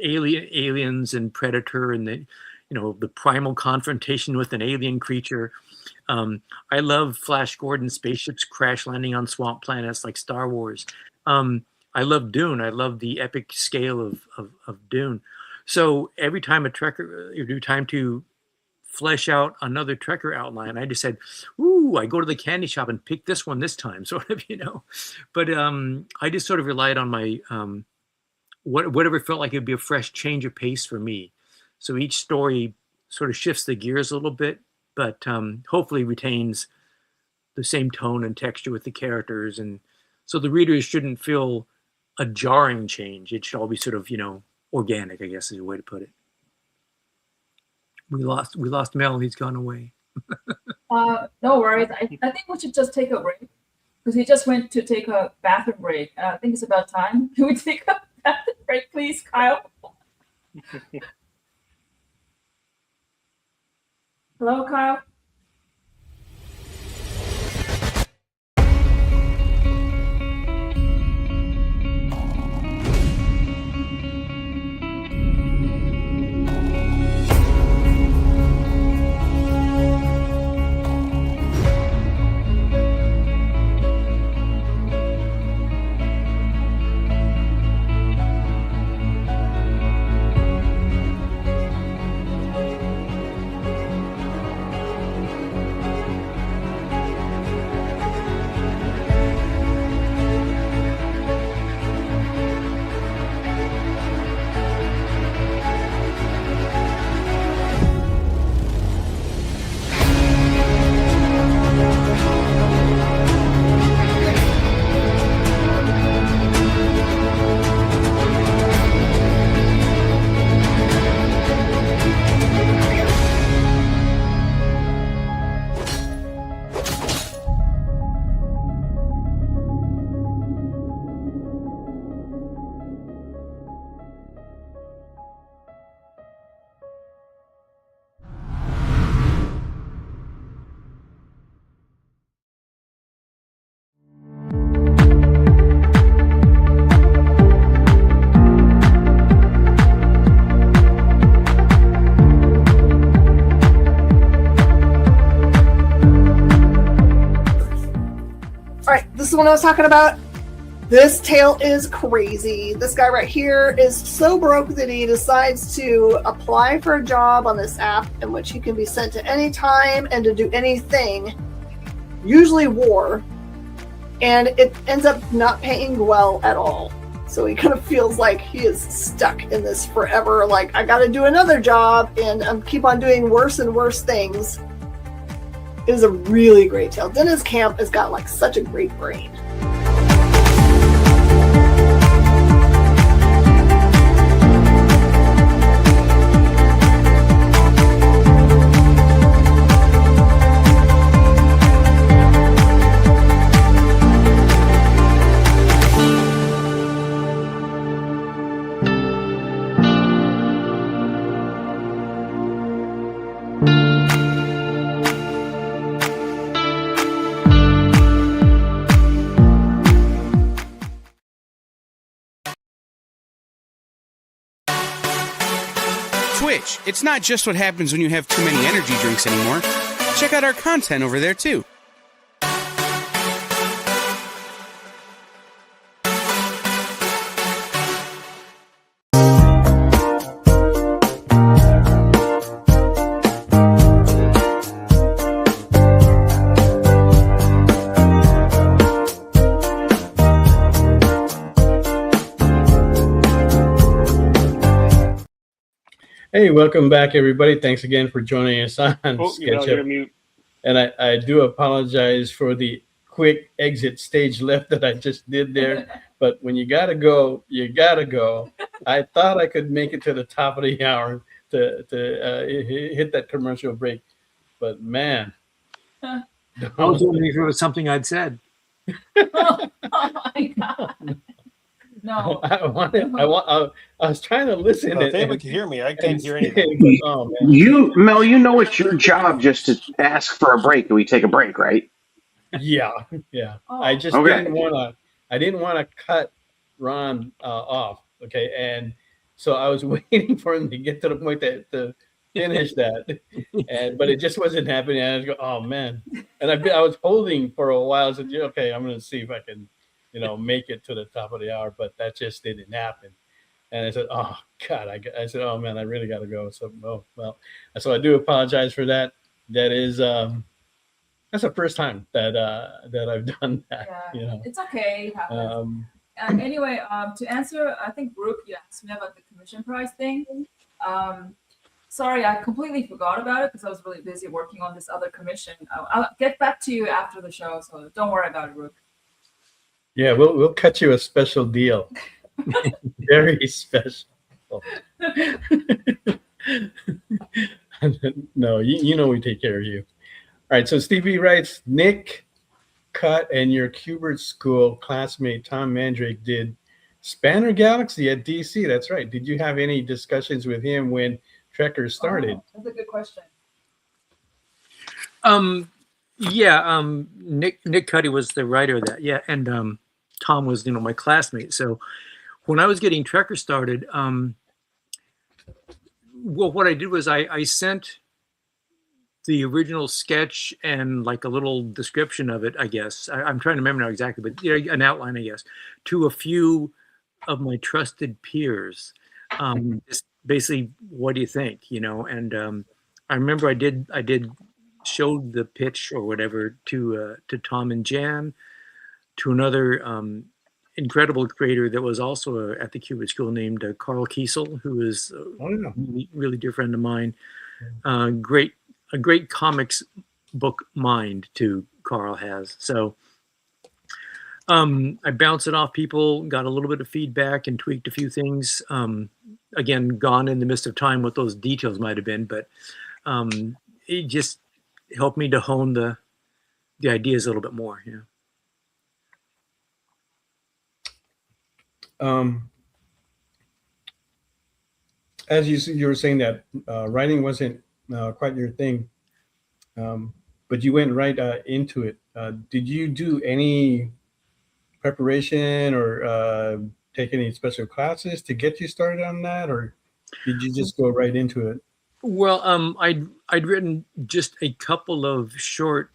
Speaker 2: aliens and Predator, and the primal confrontation with an alien creature. I love Flash Gordon spaceships crash landing on swamp planets like Star Wars. I love Dune. I love the epic scale of Dune. So every time to flesh out another Trekker outline, I just said, ooh, I go to the candy shop and pick this one this time, sort of, But I just sort of relied on my whatever felt like it'd be a fresh change of pace for me. So each story sort of shifts the gears a little bit, but hopefully retains the same tone and texture with the characters. And so the readers shouldn't feel a jarring change. It should all be sort of, organic, I guess is a way to put it. We lost Mel. He's gone away.
Speaker 5: No worries. I think we should just take a break because he just went to take a bathroom break. I think it's about time. Can we take a bathroom break, please, Kyle? Hello, Kyle.
Speaker 6: one I was talking about. This tale is crazy. This guy right here is so broke that he decides to apply for a job on this app in which he can be sent to any time and to do anything, usually war, and it ends up not paying well at all. So he kind of feels like he is stuck in this forever. Like, I got to do another job and keep on doing worse and worse things. It is a really great tale. Dennis Camp has got like such a great brain.
Speaker 7: Twitch. It's not just what happens when you have too many energy drinks anymore. Check out our content over there, too.
Speaker 1: Hey, welcome back, everybody. Thanks again for joining us on SketchUp.
Speaker 3: You're mute.
Speaker 1: And I do apologize for the quick exit stage left that I just did there. But when you got to go, you got to go. I thought I could make it to the top of the hour to hit that commercial break. But, man.
Speaker 2: I was wondering if it was something I'd said.
Speaker 5: Oh my God. No.
Speaker 1: I was trying to listen.
Speaker 3: If anyone can hear me, I can't hear anything.
Speaker 1: Oh, man.
Speaker 4: Mel, you know it's your job just to ask for a break and we take a break, right?
Speaker 1: Yeah.
Speaker 5: Oh.
Speaker 1: I just didn't want to cut Ron off. Okay, and so I was waiting for him to get to the point to finish that, but it just wasn't happening. And I was going, oh man, and I was holding for a while. I said, yeah, okay, I'm going to see if I can, make it to the top of the hour, but that just didn't happen. And I said, oh God, I said, oh man, I really got to go. So, so I do apologize for that. That is, that's the first time that I've done that.
Speaker 5: Yeah, it's okay. It happens. Anyway, to answer, I think Brooke, you asked me about the commission price thing. Sorry, I completely forgot about it because I was really busy working on this other commission. I'll get back to you after the show, so don't worry about it, Brooke.
Speaker 1: Yeah, we'll cut you a special deal. Very special. No, you know we take care of you. All right, so Stevie writes, Nick Cut and your Kubert School classmate Tom Mandrake did Spanner Galaxy at DC. That's right. Did you have any discussions with him when Trekkers started?
Speaker 5: Oh, that's a good question.
Speaker 2: Nick Cuddy was the writer of that. Yeah, and Tom was my classmate. So when I was getting Trekkers started, what I did was I sent the original sketch and like a little description of it, I guess. I'm trying to remember now exactly, but an outline, I guess, to a few of my trusted peers. Just basically, what do you think? And I remember I did show the pitch or whatever to Tom and Jan, to another incredible creator that was also at the Kubert School named Carl Kiesel, who is a really dear friend of mine. A great comics book mind too, Carl has. So I bounced it off people, got a little bit of feedback and tweaked a few things. Again, gone in the midst of time what those details might have been, but it just helped me to hone the ideas a little bit more.
Speaker 1: As you were saying that writing wasn't quite your thing, but you went right into it. Did you do any preparation or take any special classes to get you started on that, or did you just go right into it?
Speaker 2: Well, I'd written just a couple of short,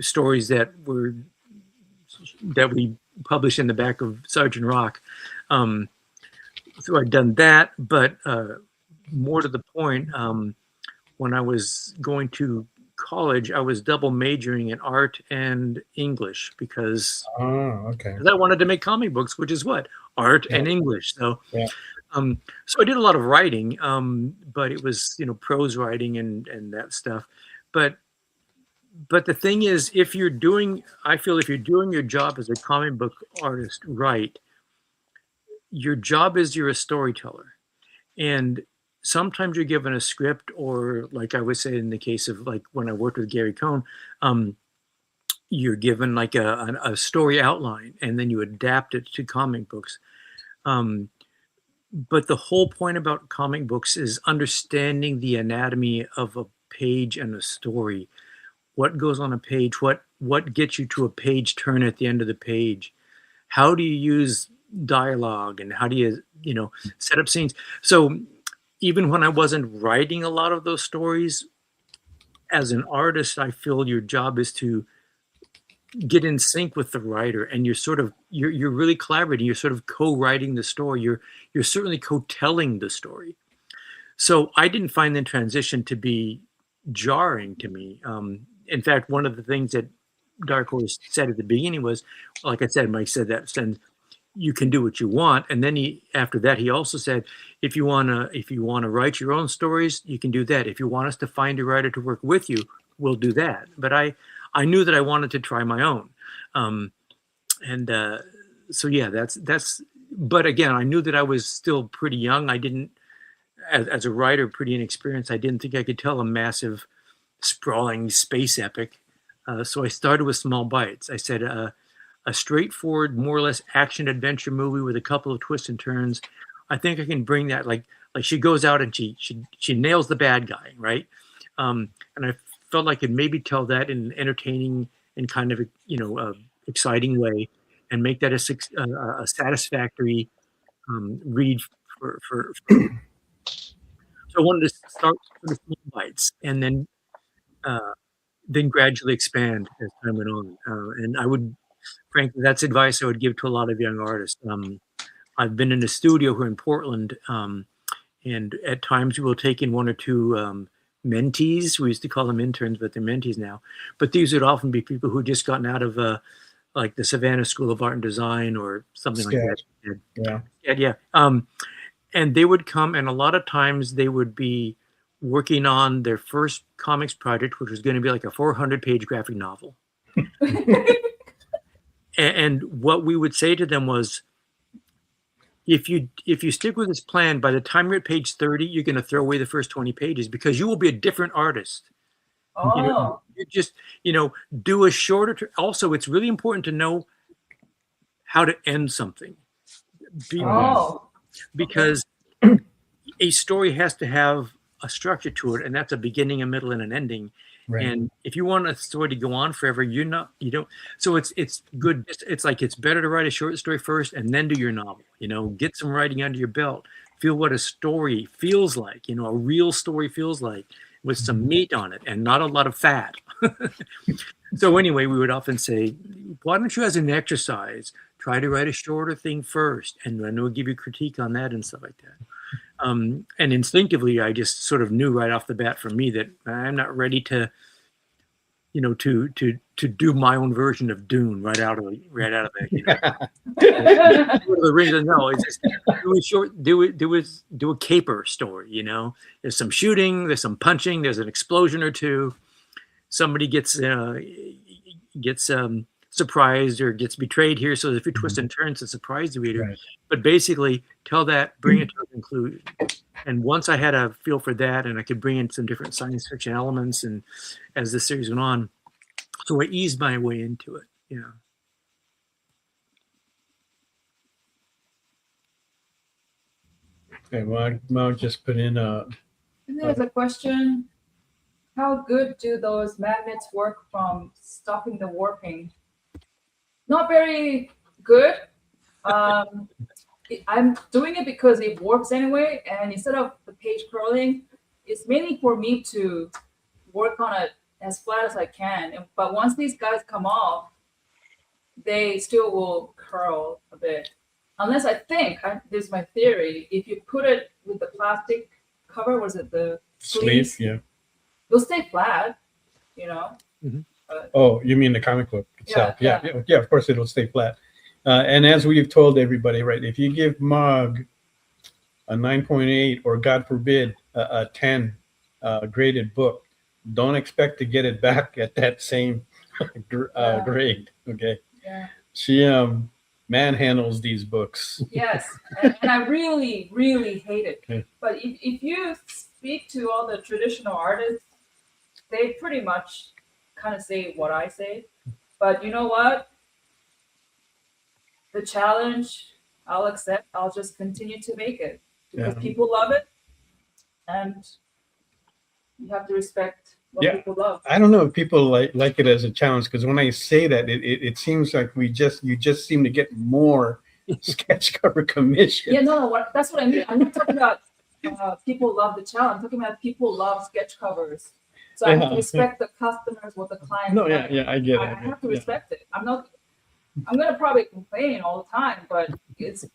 Speaker 2: stories that were that we published in the back of Sergeant Rock. So I'd done that, but more to the point, when I was going to college, I was double majoring in art and English because
Speaker 1: okay.
Speaker 2: I wanted to make comic books, which is what? Art and English. So, so I did a lot of writing, but it was, prose writing and that stuff. But the thing is, I feel if you're doing your job as a comic book artist right, your job is you're a storyteller. And sometimes you're given a script, or like I would say in the case of like when I worked with Gary Cohn, you're given like a story outline and then you adapt it to comic books. But the whole point about comic books is understanding the anatomy of a page and a story. What goes on a page? What gets you to a page turn at the end of the page? How do you use dialogue, and how do you set up scenes? So even when I wasn't writing a lot of those stories, as an artist, I feel your job is to get in sync with the writer, and you're really collaborating. You're sort of co-writing the story. You're certainly co-telling the story. So I didn't find the transition to be jarring to me. In fact, one of the things that Dark Horse said at the beginning was, like I said, Mike said that, and you can do what you want. And then after that, he also said, if you wanna write your own stories, you can do that. If you want us to find a writer to work with you, we'll do that. But I knew that I wanted to try my own. So yeah, that's, but again, I knew that I was still pretty young. I didn't, as a writer, pretty inexperienced. I didn't think I could tell a massive, sprawling space epic. So I started with small bites. I said, a straightforward, more or less action adventure movie with a couple of twists and turns. I think I can bring that, like she goes out and she nails the bad guy, right? And I felt like I could maybe tell that in an entertaining and kind of exciting way, and make that a satisfactory read for. So I wanted to start with small bites, and then gradually expand as time went on. And I would, frankly, that's advice I would give to a lot of young artists. I've been in a studio here in Portland, and at times we will take in one or two mentees. We used to call them interns, but they're mentees now. But these would often be people who just gotten out of like the Savannah School of Art and Design or something like that. Yeah. And they would come, and a lot of times they would be working on their first comics project, which was going to be like a 400-page graphic novel. And what we would say to them was, if you stick with this plan, by the time you're at page 30, you're going to throw away the first 20 pages because you will be a different artist.
Speaker 5: Oh.
Speaker 2: You just, do a shorter. Also, it's really important to know how to end something. Because a story has to have a structure to it, and that's a beginning, a middle, and an ending. Right. And if you want a story to go on forever, you don't. So it's good. It's like it's better to write a short story first and then do your novel. Get some writing under your belt. Feel what a story feels like. A real story feels like, with some meat on it and not a lot of fat. So anyway, we would often say, why don't you, as an exercise, try to write a shorter thing first, and then we'll give you critique on that and stuff like that. And instinctively, I just sort of knew right off the bat for me that I'm not ready to, to do my own version of Dune right out of it. The reason, no, it's just do a caper story. There's some shooting, there's some punching, there's an explosion or two. Somebody gets surprised or gets betrayed here. So if you twist and turns to surprise the reader, right. But basically tell that, bring it to a conclusion. And once I had a feel for that, and I could bring in some different science fiction elements, and as the series went on, so I eased my way into it.
Speaker 1: Okay, well, I'll just put in
Speaker 5: There's a question. How good do those magnets work from stopping the warping? Not very good. I'm doing it because it warps anyway, and instead of the page curling, it's mainly for me to work on it as flat as I can. But once these guys come off, they still will curl a bit. Unless this is my theory, if you put it with the plastic cover, was it the
Speaker 1: Sleeve,
Speaker 5: sleeves?
Speaker 1: yeah.
Speaker 5: They'll stay flat, you know.
Speaker 1: Oh, you mean the comic book itself?
Speaker 5: Yeah,
Speaker 1: Yeah. Of course, it'll stay flat. And as we've told everybody, right? If you give Mog a 9.8 or God forbid a 10 graded book, don't expect to get it back at that same grade. Okay.
Speaker 5: Yeah.
Speaker 1: She manhandles these books.
Speaker 5: Yes, and I really, really hate it.
Speaker 1: Okay.
Speaker 5: But if you speak to all the traditional artists, they pretty much kind of say what I say. But you know what? The challenge, I'll accept. I'll just continue to make it because people love it, and you have to respect what people love.
Speaker 1: I don't know if people like it as a challenge, because when I say that, it seems like you just seem to get more sketch cover commissions.
Speaker 5: Yeah, no, that's what I mean. I'm not talking about people love the challenge. I'm talking about people love sketch covers. So I have to respect the customers, what the clients.
Speaker 1: No,
Speaker 5: like.
Speaker 1: I get it.
Speaker 5: I have to respect it. I'm gonna probably complain all the time, but it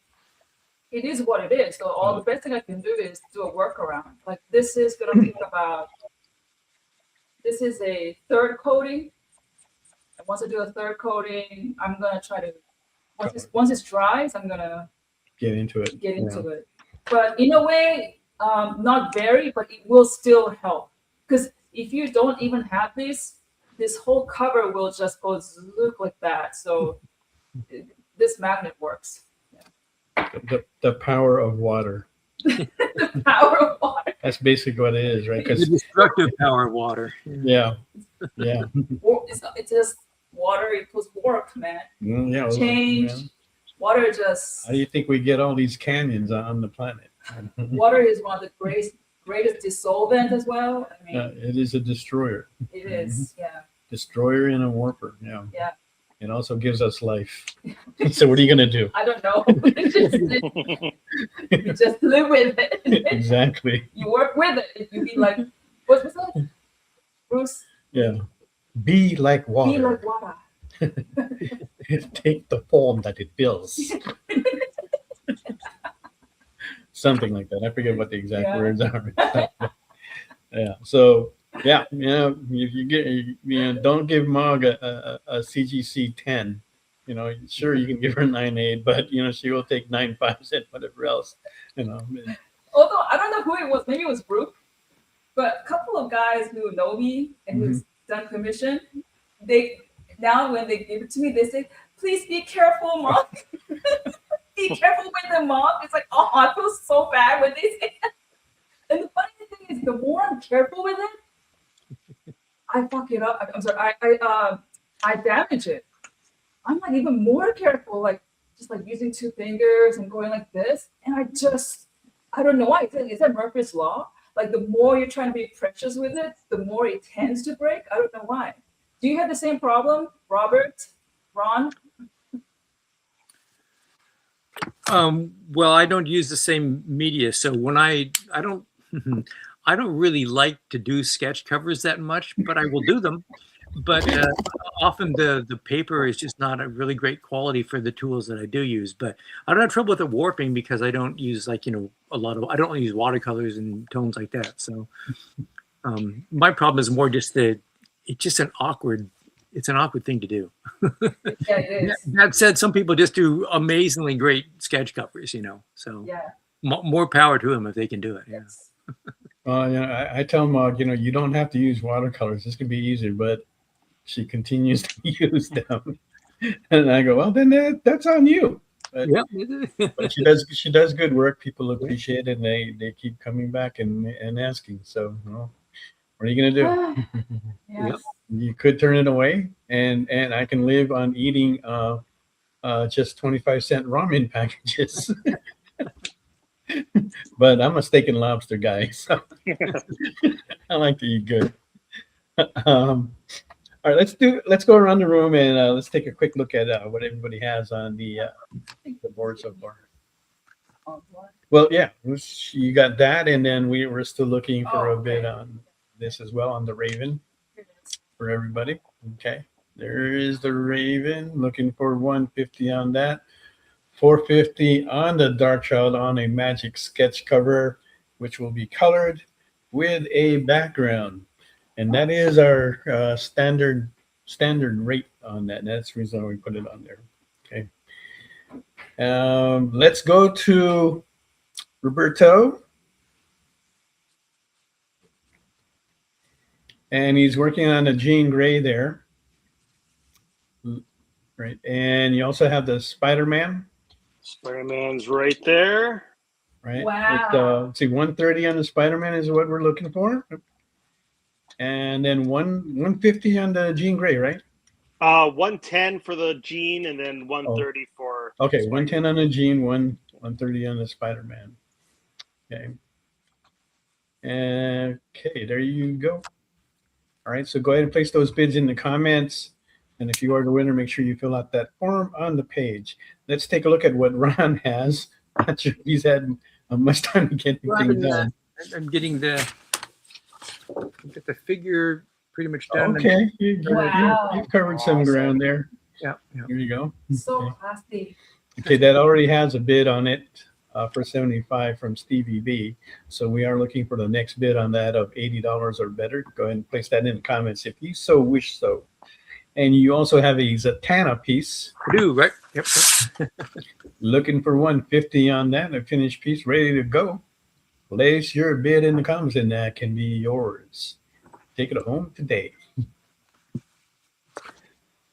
Speaker 5: is what it is. So the best thing I can do is do a workaround. Like this is gonna take about. This is a third coating. And once I do a third coating, I'm gonna try to once it dries, I'm gonna
Speaker 1: get into it.
Speaker 5: It. But in a way, not very, but it will still help. Because if you don't even have this whole cover will just look like that. So this magnet works. Yeah.
Speaker 1: The power of water.
Speaker 5: The power of water.
Speaker 1: That's basically what it is, right?
Speaker 2: The destructive power of water.
Speaker 1: Yeah.
Speaker 5: It's just water equals work, man. Change.
Speaker 1: Yeah.
Speaker 5: Water just.
Speaker 1: How do you think we get all these canyons on the planet?
Speaker 5: Water is one of the greatest dissolvent as well. I mean,
Speaker 1: it is a destroyer.
Speaker 5: It is, yeah.
Speaker 1: Destroyer and a warper, yeah.
Speaker 5: Yeah.
Speaker 1: It also gives us life. So what are you gonna do?
Speaker 5: I don't know. You just live with it.
Speaker 1: Exactly.
Speaker 5: You work with it. You be like, what was that, Bruce?
Speaker 1: Yeah. Be like water.
Speaker 5: Be like water.
Speaker 1: Take the form that it fills. Something like that. I forget what the exact words are. Yeah. So if you get, don't give Mog a CGC 10. Sure you can give her 9.8, but she will take 9.5 and whatever else.
Speaker 5: Although I don't know who it was. Maybe it was Brooke, but a couple of guys who know me and who's done commission, now when they give it to me, they say, "Please be careful, Mog." Be careful with the Mog. It's like, oh, I feel so bad when they say that. And the funny thing is, the more I'm careful with it, I fuck it up. I'm sorry, I damage it. I'm like even more careful, just using two fingers and going like this. And I don't know why. Is that Murphy's Law? Like the more you're trying to be precious with it, the more it tends to break. I don't know why. Do you have the same problem, Robert, Ron?
Speaker 2: Well, I don't use the same media, so when I don't really like to do sketch covers that much, but I will do them. But often the paper is just not a really great quality for the tools that I do use. But I don't have trouble with the warping because I don't use I don't use watercolors and tones like that. So my problem is more just it's an awkward thing to do.
Speaker 5: Yeah, it is.
Speaker 2: That said, some people just do amazingly great sketch covers, So more power to them if they can do it. Yeah.
Speaker 1: I tell Mog, you don't have to use watercolors. This can be easier, but she continues to use them, and I go, well, then that's on you. But, but she does good work. People appreciate it, and they keep coming back and asking. So, what are you gonna do?
Speaker 5: Yes.
Speaker 1: You could turn it away, and I can live on eating just 25-cent ramen packages. But I'm a steak and lobster guy, so I like to eat good. All right, let's go around the room and let's take a quick look at what everybody has on the board so far. Well, yeah, you got that, and then we were still looking for a bit on this as well on the Raven for everybody. Okay, There is the Raven, looking for 150 on that. 450 on the Darkchild on a magic sketch cover, which will be colored with a background. And that is our standard rate on that. That's the reason why we put it on there. Okay. Let's go to Roberto. And he's working on a Jean Grey there. Right. And you also have the Spider-Man.
Speaker 3: Spider-Man's right there.
Speaker 1: Right.
Speaker 5: Wow.
Speaker 1: Let's see, 130 on the Spider-Man is what we're looking for. And then 150 on the Jean Grey, right?
Speaker 3: 110 for the Jean, and then 130 for.
Speaker 1: Okay,
Speaker 3: Spider-Man.
Speaker 1: 110 on the Jean, 130 on the Spider-Man. Okay. Okay, there you go. All right, so go ahead and place those bids in the comments. And if you are the winner, make sure you fill out that form on the page. Let's take a look at what Ron has. Not sure if he's had much time to get anything done.
Speaker 2: I'm getting the figure pretty much done.
Speaker 1: Okay,
Speaker 5: Wow.
Speaker 1: you've covered some ground there.
Speaker 2: Yeah.
Speaker 1: Here you go.
Speaker 5: So classy.
Speaker 1: Okay, that already has a bid on it for 75 from Stevie B. So we are looking for the next bid on that of $80 or better. Go ahead and place that in the comments if you so wish so. And you also have a Zatanna piece.
Speaker 2: I do, right? Yep.
Speaker 1: Looking for 150 on that, a finished piece ready to go. Place your bid in the comments and that can be yours. Take it home today.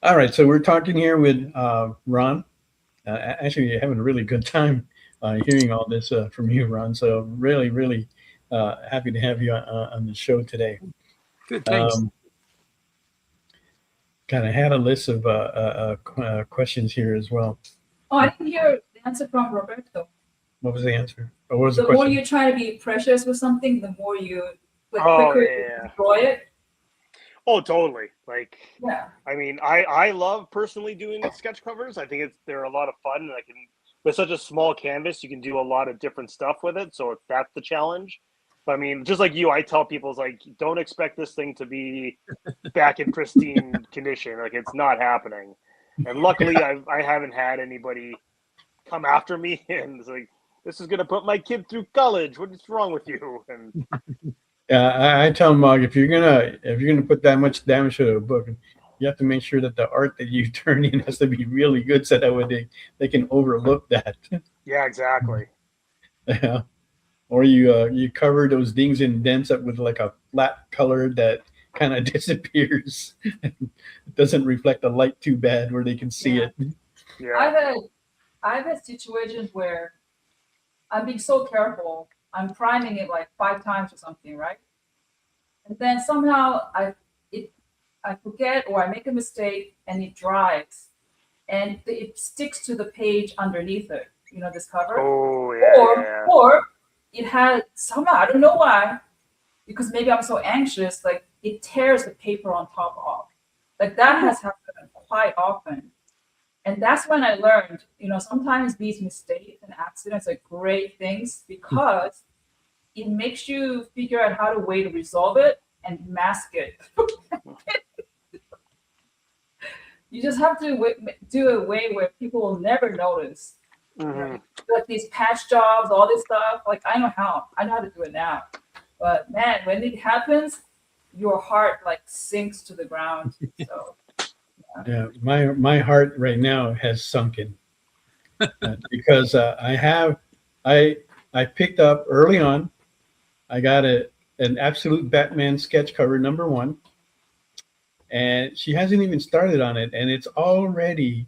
Speaker 1: All right, so we're talking here with Ron. Actually, you're having a really good time hearing all this from you, Ron. So really, really happy to have you on the show today.
Speaker 2: Good, thanks.
Speaker 1: Kind of had a list of questions here as well.
Speaker 5: Oh, I didn't hear the answer from Roberto.
Speaker 1: What was the answer? Or what was
Speaker 5: The
Speaker 1: the question?
Speaker 5: more you try to be precious with something, the more you
Speaker 3: Oh,
Speaker 5: quicker
Speaker 3: yeah.
Speaker 5: destroy it.
Speaker 3: Oh, totally. Like,
Speaker 5: Yeah.
Speaker 3: I mean, I love personally doing sketch covers. I think they're a lot of fun, and I can, with such a small canvas, you can do a lot of different stuff with it. So that's the challenge. But I mean, just like you, I tell people, it's like, don't expect this thing to be back in pristine condition. Like, it's not happening. And luckily, I haven't had anybody come after me and it's like, this is gonna put my kid through college. What's wrong with you? And
Speaker 1: I tell Mog, if you're gonna put that much damage to a book, you have to make sure that the art that you turn in has to be really good, so that way they can overlook that.
Speaker 3: yeah, exactly.
Speaker 1: Yeah. Or you cover those dings and dents up with like a flat color that kind of disappears. It doesn't reflect the light too bad where they can see it.
Speaker 3: Yeah.
Speaker 5: I've had situations where I'm being so careful. I'm priming it like 5 times or something, right? And then somehow I forget or I make a mistake and it dries and it sticks to the page underneath it. You know, this cover.
Speaker 3: Oh yeah.
Speaker 5: Or it had somehow, I don't know why, because maybe I'm so anxious, like it tears the paper on top off. Like that has happened quite often. And that's when I learned, you know, sometimes these mistakes and accidents are great things because it makes you figure out how to way to resolve it and mask it. You just have to do a way where people will never notice.
Speaker 3: Mm-hmm.
Speaker 5: Like these patch jobs, all this stuff. Like I know how to do it now. But man, when it happens, your heart like sinks to the ground. So
Speaker 1: Yeah, my heart right now has sunken because I picked up early on. I got an absolute Batman sketch cover #1, and she hasn't even started on it, and it's already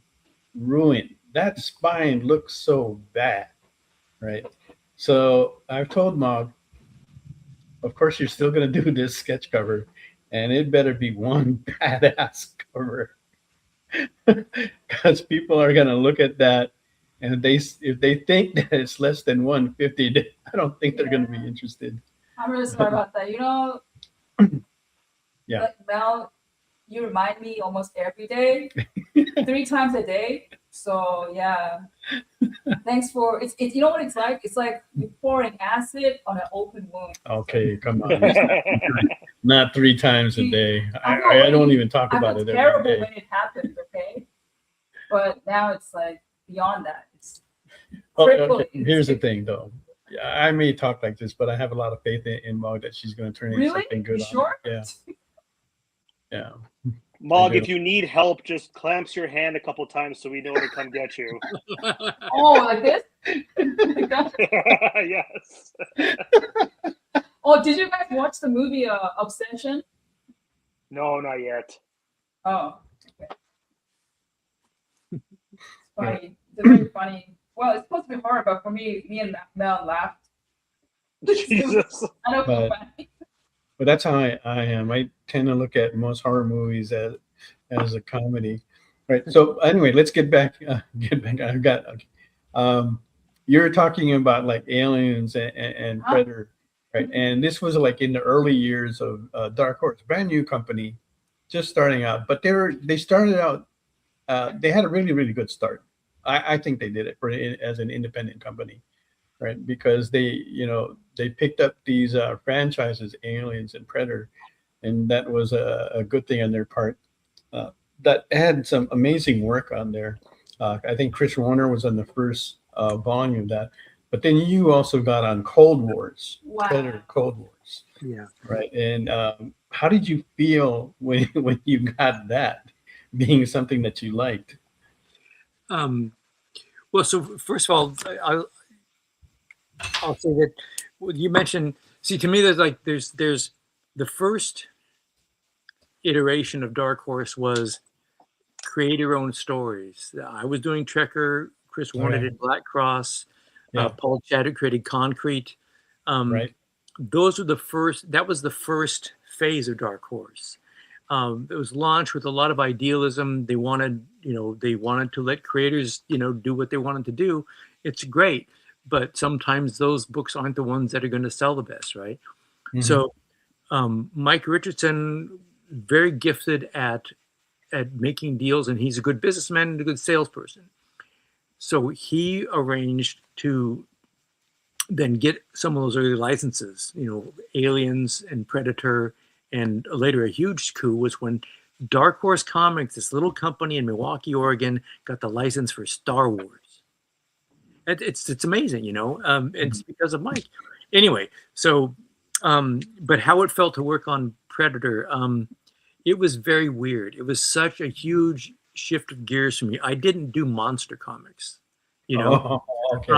Speaker 1: ruined. That spine looks so bad, right? So I've told Mog, of course you're still gonna do this sketch cover, and it better be one badass cover. Because people are gonna look at that, and if they think that it's less than 150, I don't think they're gonna be interested.
Speaker 5: I'm really sorry about that. You know,
Speaker 1: Yeah.
Speaker 5: like Mel you remind me almost every day, 3 times a day. So yeah, thanks for it's. You know what it's like? It's like you're pouring acid on an open wound.
Speaker 1: Okay, come on. It's not 3 times a day. I don't even talk about it every
Speaker 5: terrible
Speaker 1: day.
Speaker 5: when it happened, okay? But now it's like beyond that. It's
Speaker 1: Okay. Here's the thing, though. I may talk like this, but I have a lot of faith in Mog that she's going to turn into something good.
Speaker 5: You sure?
Speaker 1: Yeah. Yeah.
Speaker 3: Mog, if you need help, just clamps your hand a couple times so we know to come get you.
Speaker 5: Oh, like this?
Speaker 3: Yes.
Speaker 5: Oh, did you guys watch the movie Obsession?
Speaker 3: No, not yet.
Speaker 5: Oh, okay. It's funny. It's very funny. Well, it's supposed to be horror, but for me and Mel laughed.
Speaker 3: Jesus.
Speaker 5: I don't know why.
Speaker 1: But that's how I am. I tend to look at most horror movies as a comedy. Right. So anyway, let's get back. I've got. You're talking about like Aliens and Predator, right? And this was like in the early years of Dark Horse, brand new company, just starting out. But they started out. They had a really, really good start. I think they did it as an independent company, right? Because they picked up these franchises, Aliens and Predator, and that was a good thing on their part. That had some amazing work on there. I think Chris Warner was on the first volume of that, but then you also got on Cold Wars,
Speaker 5: wow.
Speaker 1: Predator Cold Wars.
Speaker 2: Yeah.
Speaker 1: Right. And how did you feel when you got that being something that you liked?
Speaker 2: Well, so first of all, I'll say that you mentioned. See, to me, there's the first iteration of Dark Horse was create your own stories. I was doing Trekker. Chris Warner did Black Cross. Paul Chadwick created Concrete.
Speaker 1: Right.
Speaker 2: Those were the first. That was the first phase of Dark Horse. It was launched with a lot of idealism. They wanted to let creators, do what they wanted to do. It's great, but sometimes those books aren't the ones that are going to sell the best, right? Mm-hmm. So, Mike Richardson, very gifted at making deals, and he's a good businessman and a good salesperson. So he arranged to then get some of those early licenses, Aliens and Predator. And later, a huge coup was when Dark Horse Comics, this little company in Milwaukee, Oregon, got the license for Star Wars. It's amazing, It's because of Mike. Anyway, so, but how it felt to work on Predator, it was very weird. It was such a huge shift of gears for me. I didn't do monster comics,
Speaker 1: Oh, okay.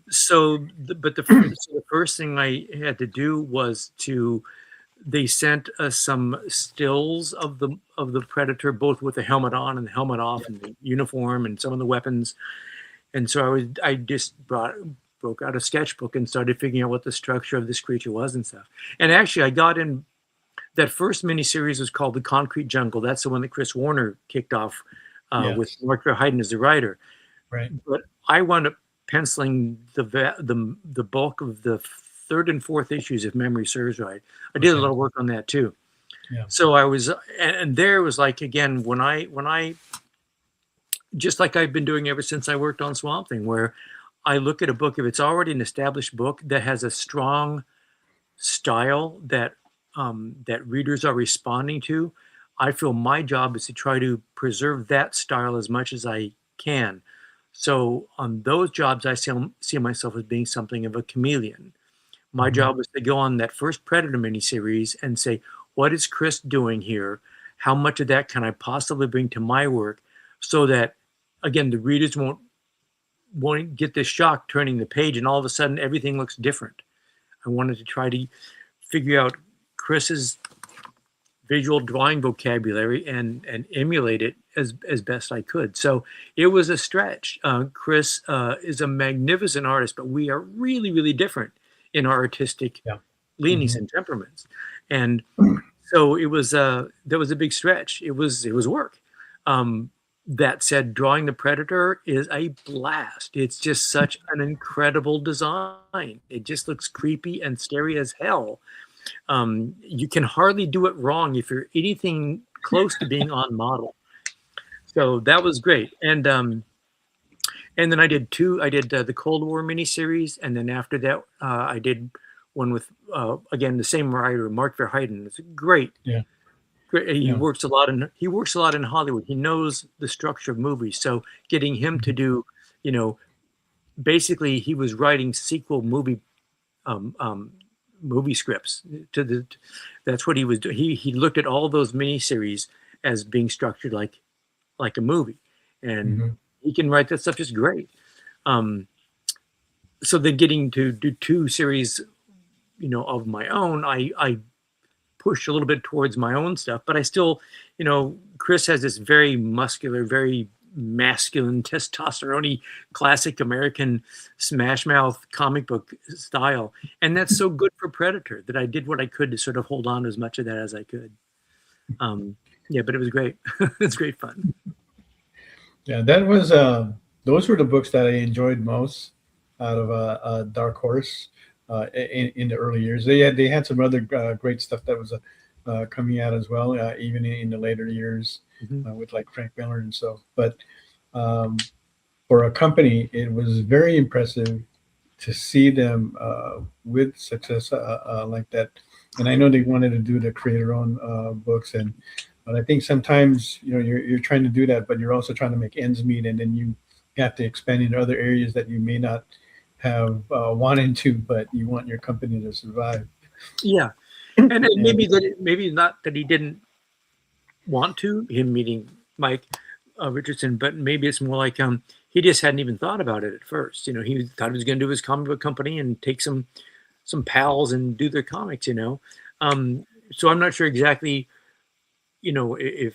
Speaker 2: But the first thing I had to do was they sent us some stills of the Predator, both with the helmet on and the helmet off, and the uniform and some of the weapons. And so I just broke out a sketchbook and started figuring out what the structure of this creature was and stuff. And actually, I got in. That first miniseries was called The Concrete Jungle. That's the one that Chris Warner kicked off with Mark Verheiden as the writer.
Speaker 1: Right.
Speaker 2: But I wound up penciling the bulk of the third and fourth issues, if memory serves right. I did a lot of work on that too. Yeah. So I was, and there was like, again, when I, just like I've been doing ever since I worked on Swamp Thing, where I look at a book, if it's already an established book that has a strong style that readers are responding to, I feel my job is to try to preserve that style as much as I can. So on those jobs, I see myself as being something of a chameleon. My job was to go on that first Predator miniseries and say, what is Chris doing here? How much of that can I possibly bring to my work so that, again, the readers won't get this shock turning the page and all of a sudden everything looks different. I wanted to try to figure out Chris's visual drawing vocabulary and emulate it as best I could. So it was a stretch. Chris is a magnificent artist, but we are really, really different in our artistic leanings and temperaments. And so it was that was a big stretch. It was work. That said, drawing the Predator is a blast. It's just such an incredible design. It just looks creepy and scary as hell. You can hardly do it wrong if you're anything close to being on model. So that was great. And then I did the Cold War miniseries, and then after that I did one with again the same writer, Mark Verheiden. It's great.
Speaker 1: Yeah.
Speaker 2: Great. He works a lot in Hollywood. He knows the structure of movies. So getting him to do, basically he was writing sequel movie scripts that's what he was doing. He looked at all those miniseries as being structured like a movie, and he can write that stuff just great. So then getting to do 2 series, of my own, I pushed a little bit towards my own stuff, but I still, Chris has this very muscular, very masculine, testosterone-y, classic American smash mouth comic book style. And that's so good for Predator that I did what I could to sort of hold on to as much of that as I could. But it was great. It's great fun.
Speaker 1: Yeah, that was those were the books that I enjoyed most out of Dark Horse in the early years. They had some other great stuff that was coming out as well, even in the later years with like Frank Miller and so. But for a company, it was very impressive to see them with success like that. And I know they wanted to do the creator-owned books, but I think sometimes you're trying to do that, but you're also trying to make ends meet, and then you have to expand into other areas that you may not have wanted to, but you want your company to survive.
Speaker 2: Yeah, and maybe not that he didn't want to. Him meeting Mike Richardson, but maybe it's more like he just hadn't even thought about it at first. He thought he was going to do his comic book company and take some pals and do their comics. So I'm not sure exactly. If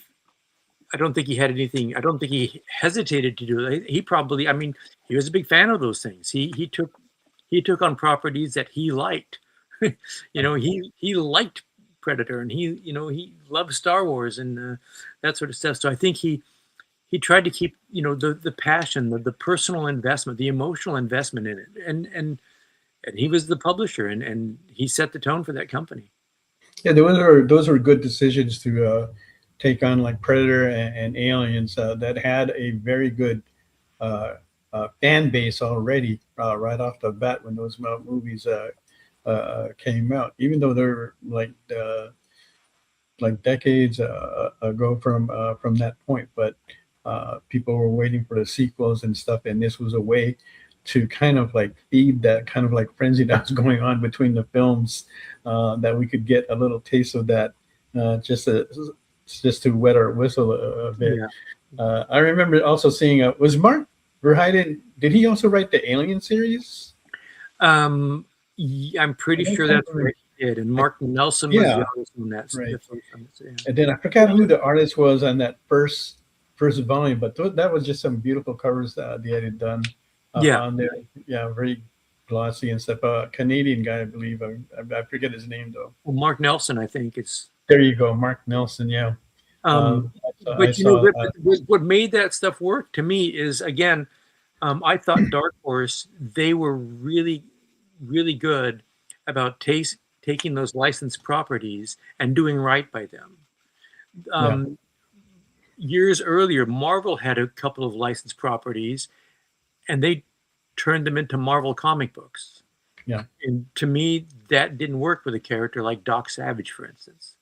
Speaker 2: I don't think he had anything, I don't think he hesitated to do it. He probably, he was a big fan of those things. He took on properties that he liked. He liked Predator, and he loved Star Wars and that sort of stuff. So I think he tried to keep the passion, the personal investment, the emotional investment in it, and he was the publisher, and he set the tone for that company.
Speaker 1: Yeah, those were good decisions to take on like Predator and Aliens that had a very good fan base already right off the bat when those movies came out. Even though they're like decades ago from that point, but people were waiting for the sequels and stuff, and this was a way to kind of like feed that kind of like frenzy that was going on between the films, that we could get a little taste of that, just to wet our whistle a bit. Yeah. I remember also seeing was Mark Verheiden, did he also write the Alien series?
Speaker 2: I'm pretty sure that's what he did, and Mark Nelson was the artist on that.
Speaker 1: Right.
Speaker 2: Yeah.
Speaker 1: And then I forgot who the artist was on that first volume, but that was just some beautiful covers that they had done. On there. Yeah, very glossy and stuff. Canadian guy, I believe. I forget his name though.
Speaker 2: Well, Mark Nelson, I think it's.
Speaker 1: There you go, Mark Nelson. Yeah.
Speaker 2: But what made that stuff work to me is, again, I thought Dark Horse, they were really, really good about taking those licensed properties and doing right by them. Years earlier, Marvel had a couple of licensed properties, and they turned them into Marvel comic books. Yeah. And to me, that didn't work with a character like Doc Savage, for instance.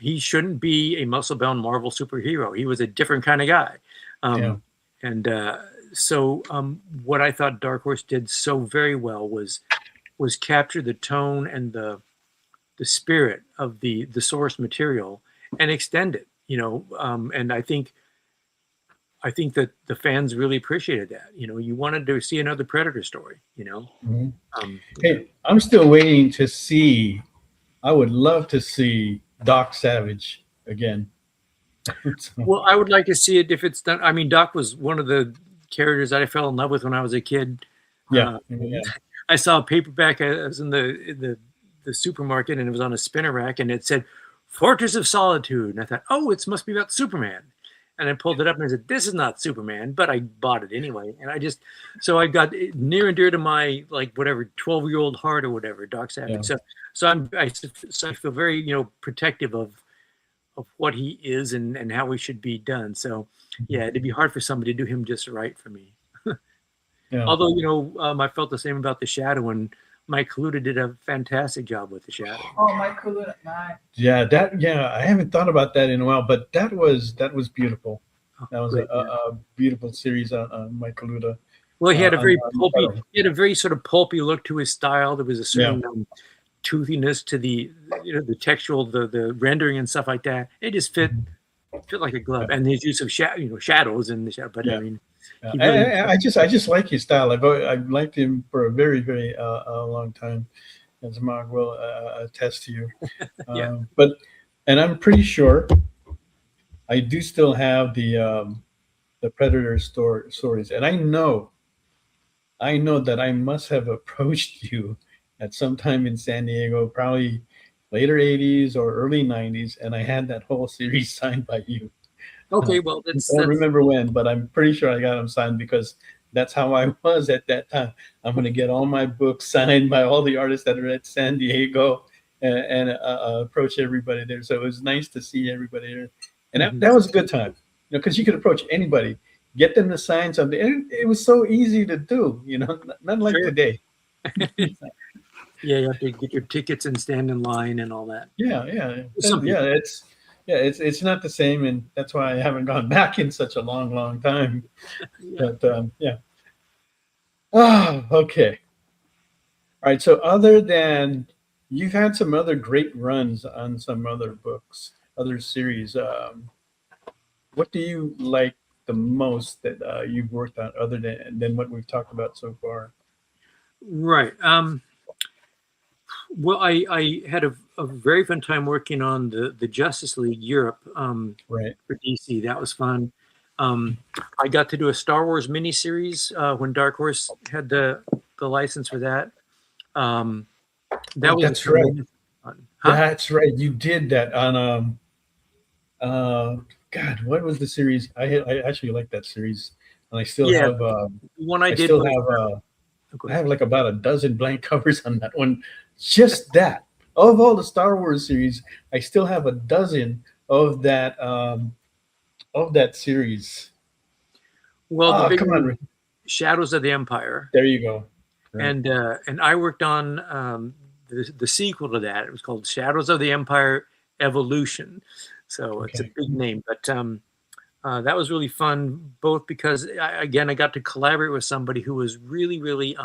Speaker 2: He shouldn't be a muscle-bound Marvel superhero. He was a different kind of guy. So what I thought Dark Horse did so very well was capture the tone and the spirit of the source material and extend it, and I think that the fans really appreciated that. You wanted to see another Predator story,
Speaker 1: Hey, I'm still waiting to see, I would love to see Doc Savage again.
Speaker 2: Well, I would like to see it if it's done. I mean, Doc was one of the characters that I fell in love with when I was a kid. I saw a paperback. I was in the supermarket, and it was on a spinner rack, and it said Fortress of Solitude. And I thought, oh, it must be about Superman. And I pulled it up and I said, this is not Superman, but I bought it anyway. And I got it near and dear to my, 12-year-old heart or whatever, Doc Savage. Yeah. So I feel very, protective of what he is and how he should be done. So yeah, it'd be hard for somebody to do him just right for me.
Speaker 1: Yeah.
Speaker 2: Although, I felt the same about The Shadow, and Mike Kaluta did a fantastic job with The Shadow.
Speaker 5: Oh, Mike Kaluta, nice.
Speaker 1: Yeah, I haven't thought about that in a while, but that was beautiful. That was
Speaker 2: Great,
Speaker 1: a beautiful series on Mike Kaluta.
Speaker 2: Well, he had a very pulpy,
Speaker 1: Shadow.
Speaker 2: he had a very sort of pulpy look to his style. There was a certain toothiness to the the textual, the rendering and stuff like that. It just fit like a glove, and his use of shadows in the shadow. But I mean, he really,
Speaker 1: I just like his style. I've liked him for a very, very long time, as Mog will attest to you.
Speaker 2: Yeah.
Speaker 1: And I'm pretty sure I do still have the Predator stories, and I know that I must have approached you at some time in San Diego, probably later 80s or early 90s, and I had that whole series signed by you.
Speaker 2: okay. Well,
Speaker 1: I don't remember when, but I'm pretty sure I got them signed because that's how I was at that time. I'm going to get all my books signed by all the artists that are at San Diego and approach everybody there. So it was nice to see everybody there. And that was a good time, because you could approach anybody, get them to sign something. And it was so easy to do, not like today.
Speaker 2: Yeah, you have to get your tickets and stand in line and all that.
Speaker 1: It's not the same, and that's why I haven't gone back in such a long time. But okay. All right. So other than you've had some other great runs on some other books, other series, what do you like the most that you've worked on other than what we've talked about so far?
Speaker 2: Right. Well, I had a very fun time working on the Justice League Europe for DC. That was fun. I got to do a Star Wars miniseries when Dark Horse had the license for that.
Speaker 1: That's right. Fun. Huh? That's right. You did that on God, what was the series? I actually like that series, and I still have
Speaker 2: one I
Speaker 1: have like about a dozen blank covers on that one. Just that. Of all the Star Wars series, I still have a dozen of that series.
Speaker 2: Well, the big Shadows of the Empire.
Speaker 1: There you go.
Speaker 2: Right. And I worked on the sequel to that. It was called Shadows of the Empire Evolution. So it's a big name, but that was really fun, both because I got to collaborate with somebody who was really, really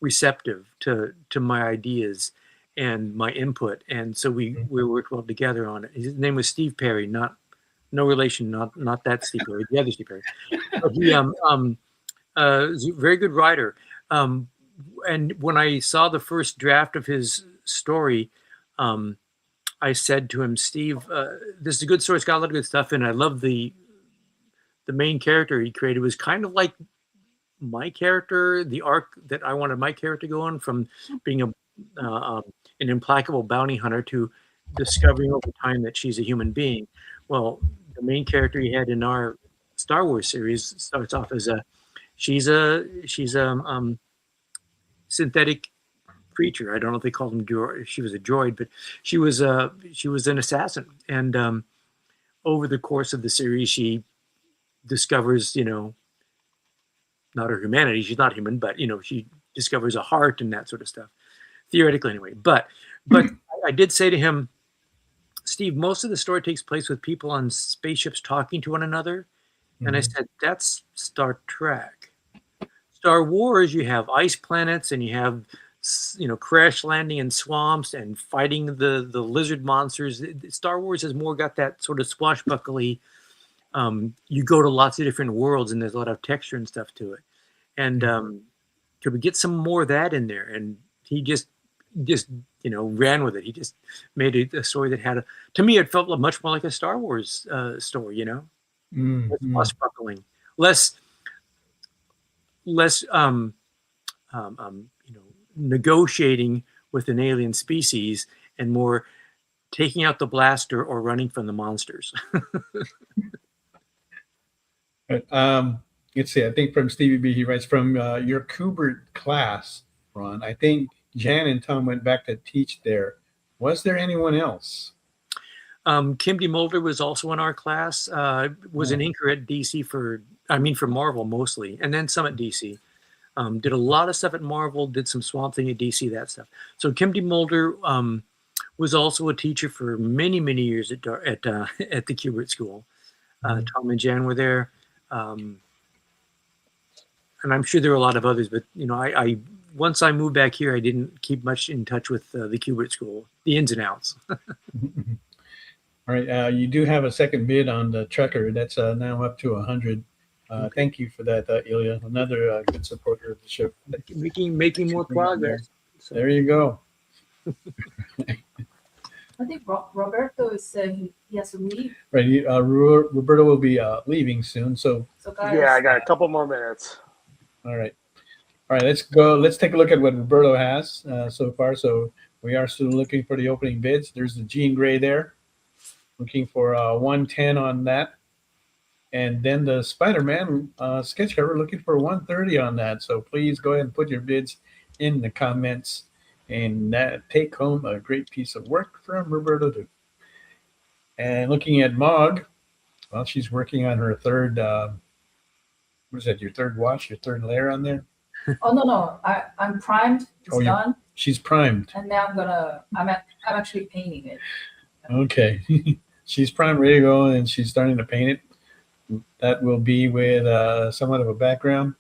Speaker 2: receptive to my ideas and my input, and so we worked well together on it. His name was Steve Perry, no relation, not that Steve Perry, the other Steve Perry. But he was a very good writer. And when I saw the first draft of his story, I said to him, Steve, this is a good story. It's got a lot of good stuff, and I love the main character he created was kind of like my character, the arc that I wanted my character to go on, from being an implacable bounty hunter to discovering over time that she's a human being. Well, the main character he had in our Star Wars series starts off as she's a synthetic creature. I don't know if they called him droid. She was a droid, but she was an assassin. And over the course of the series, she discovers, not her humanity. She's not human, but she discovers a heart and that sort of stuff, theoretically anyway. But I did say to him, Steve, most of the story takes place with people on spaceships talking to one another. And I said, that's Star Trek. Star Wars, you have ice planets and you have, crash landing in swamps and fighting the lizard monsters. Star Wars has more got that sort of swashbuckly. You go to lots of different worlds and there's a lot of texture and stuff to it. And could we get some more of that in there? And he just ran with it. He just made a story that had to me, it felt much more like a Star Wars story, swashbuckling, less negotiating with an alien species and more taking out the blaster or running from the monsters.
Speaker 1: Let's see. I think from Stevie B, he writes, from your Kubert class, Ron, I think Jan and Tom went back to teach there. Was there anyone else?
Speaker 2: Kim D. Mulder was also in our class. Was an inker at DC for Marvel mostly, and then some at DC. Did a lot of stuff at Marvel. Did some Swamp Thing at DC. That stuff. So Kim D. Mulder was also a teacher for many years at the Kubert School. Tom and Jan were there, and I'm sure there were a lot of others. But I once I moved back here, I didn't keep much in touch with the Kubert School, the ins and outs.
Speaker 1: All right, you do have a second bid on the Trekker. That's now up to 100. Thank you for that, Ilya. Another good supporter of the ship.
Speaker 2: Making more progress.
Speaker 1: So. There you go.
Speaker 5: I think Roberto is saying he has to leave.
Speaker 1: Right, Roberto will be leaving soon. So
Speaker 5: guys,
Speaker 3: yeah, I got a couple more minutes.
Speaker 1: All right, let's go. Let's take a look at what Roberto has so far. So we are still looking for the opening bids. There's the Jean Grey there. Looking for 110 on that. And then the Spider-Man sketch cover, looking for 130 on that. So please go ahead and put your bids in the comments. And that take home a great piece of work from Roberto too. And looking at Mog, well, she's working on her third, what is that, your third wash, your third layer on there?
Speaker 5: Oh, no. I'm primed. It's done.
Speaker 1: She's primed.
Speaker 5: And now I'm actually painting it.
Speaker 1: Okay. She's primed, ready to go, and she's starting to paint it. That will be with somewhat of a background.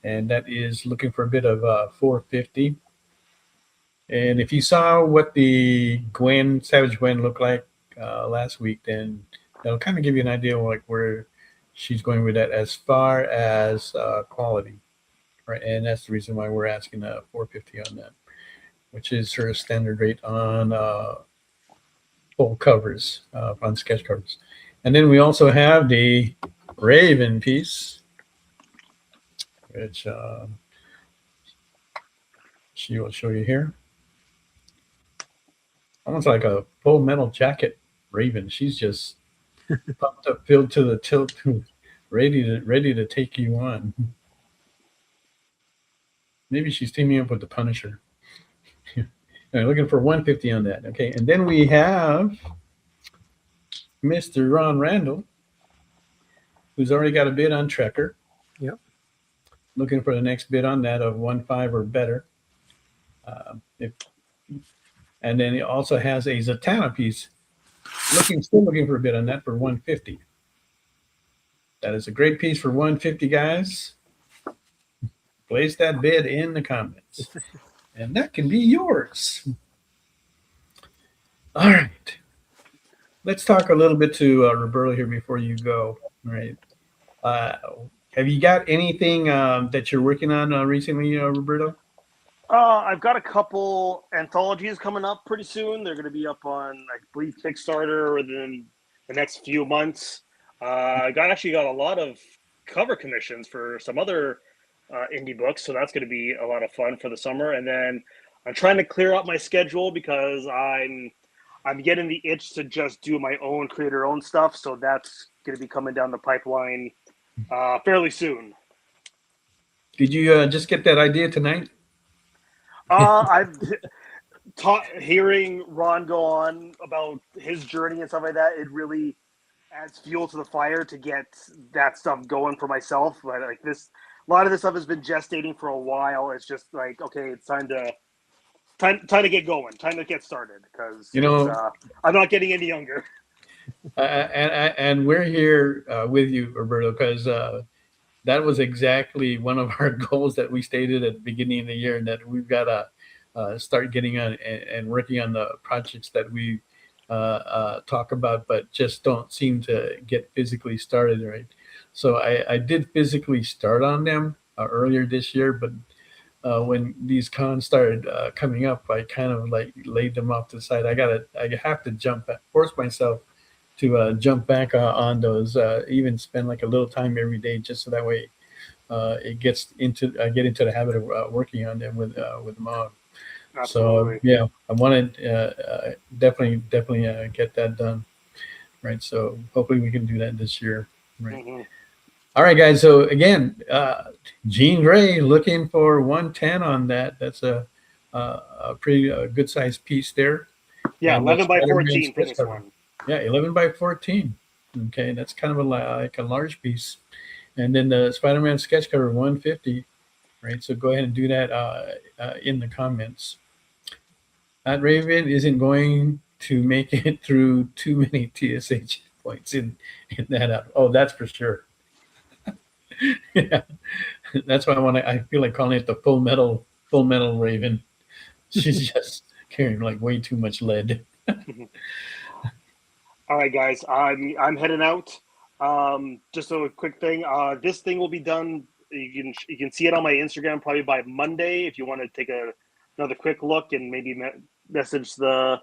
Speaker 1: And that is looking for a bit of 450. And if you saw what the Savage Gwen looked like last week, then that'll kind of give you an idea of like where she's going with that as far as quality. Right. And that's the reason why we're asking 450 on that, which is her standard rate on full covers, on sketch covers. And then we also have the Raven piece, which she will show you here. Almost like a Full Metal Jacket Raven. She's just pumped up, filled to the tilt, ready to take you on. Maybe she's teaming up with the Punisher. Looking for 150 on that. Okay, and then we have Mr. Ron Randall, who's already got a bid on Trekker.
Speaker 2: Yep.
Speaker 1: Looking for the next bid on that of 1.5 or better. And then he also has a Zatanna piece. Still looking for a bid on that for 150. That is a great piece for 150, guys. Place that bid in the comments. And that can be yours. All right. Let's talk a little bit to Roberto here before you go. All right. Have you got anything that you're working on recently, Roberto?
Speaker 3: I've got a couple anthologies coming up pretty soon. They're going to be up on, I believe, Kickstarter within the next few months. I actually got a lot of cover commissions for some other indie books, so that's going to be a lot of fun for the summer. And then I'm trying to clear up my schedule because I'm getting the itch to just do my own creator-owned stuff. So that's going to be coming down the pipeline fairly soon.
Speaker 1: Did you just get that idea tonight?
Speaker 3: I've hearing Ron go on about his journey and stuff like that. It really adds fuel to the fire to get that stuff going for myself. But like this, a lot of this stuff has been gestating for a while. It's just like, okay, it's time to get going, time to get started, because I'm not getting any younger.
Speaker 1: And we're here with you, Roberto, because that was exactly one of our goals that we stated at the beginning of the year, and that we've got to start getting on and working on the projects that we talk about, but just don't seem to get physically started, right? So I did physically start on them earlier this year, but when these cons started coming up, I kind of like laid them off to the side. I have to force myself to jump back on those, even spend like a little time every day, just so that way I get into the habit of working on them with Mog.
Speaker 3: Absolutely.
Speaker 1: So yeah, I want to definitely get that done, right? So hopefully we can do that this year, right? Mm-hmm. All right, guys. So again, Jean Grey looking for 110 on that. That's a pretty good sized piece there.
Speaker 3: Yeah, 11 by 14 for this one.
Speaker 1: Yeah, 11 by 14. Okay, that's kind of like a large piece. And then the Spider-Man sketch cover 150. Right, so go ahead and do that in the comments. That Raven isn't going to make it through too many TSH points in that app. Oh, that's for sure. Yeah, that's why I feel like calling it the full metal Raven. She's just carrying like way too much lead.
Speaker 3: All right, guys, I'm heading out. Just a quick thing. This thing will be done. You can see it on my Instagram probably by Monday if you want to take another quick look and maybe message the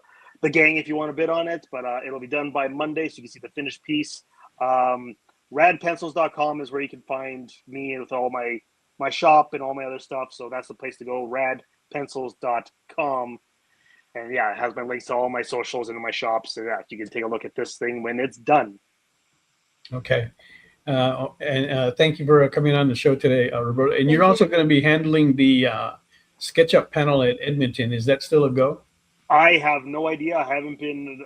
Speaker 3: gang if you want to bid on it. But it'll be done by Monday, so you can see the finished piece. Radpencils.com is where you can find me with all my shop and all my other stuff. So that's the place to go. Radpencils.com. And yeah, it has my links to all my socials and my shops, so that you can take a look at this thing when it's done.
Speaker 1: Okay. And thank you for coming on the show today, Roberto. And you're also going to be handling the SketchUp panel at Edmonton. Is that still a go?
Speaker 3: I have no idea. I haven't been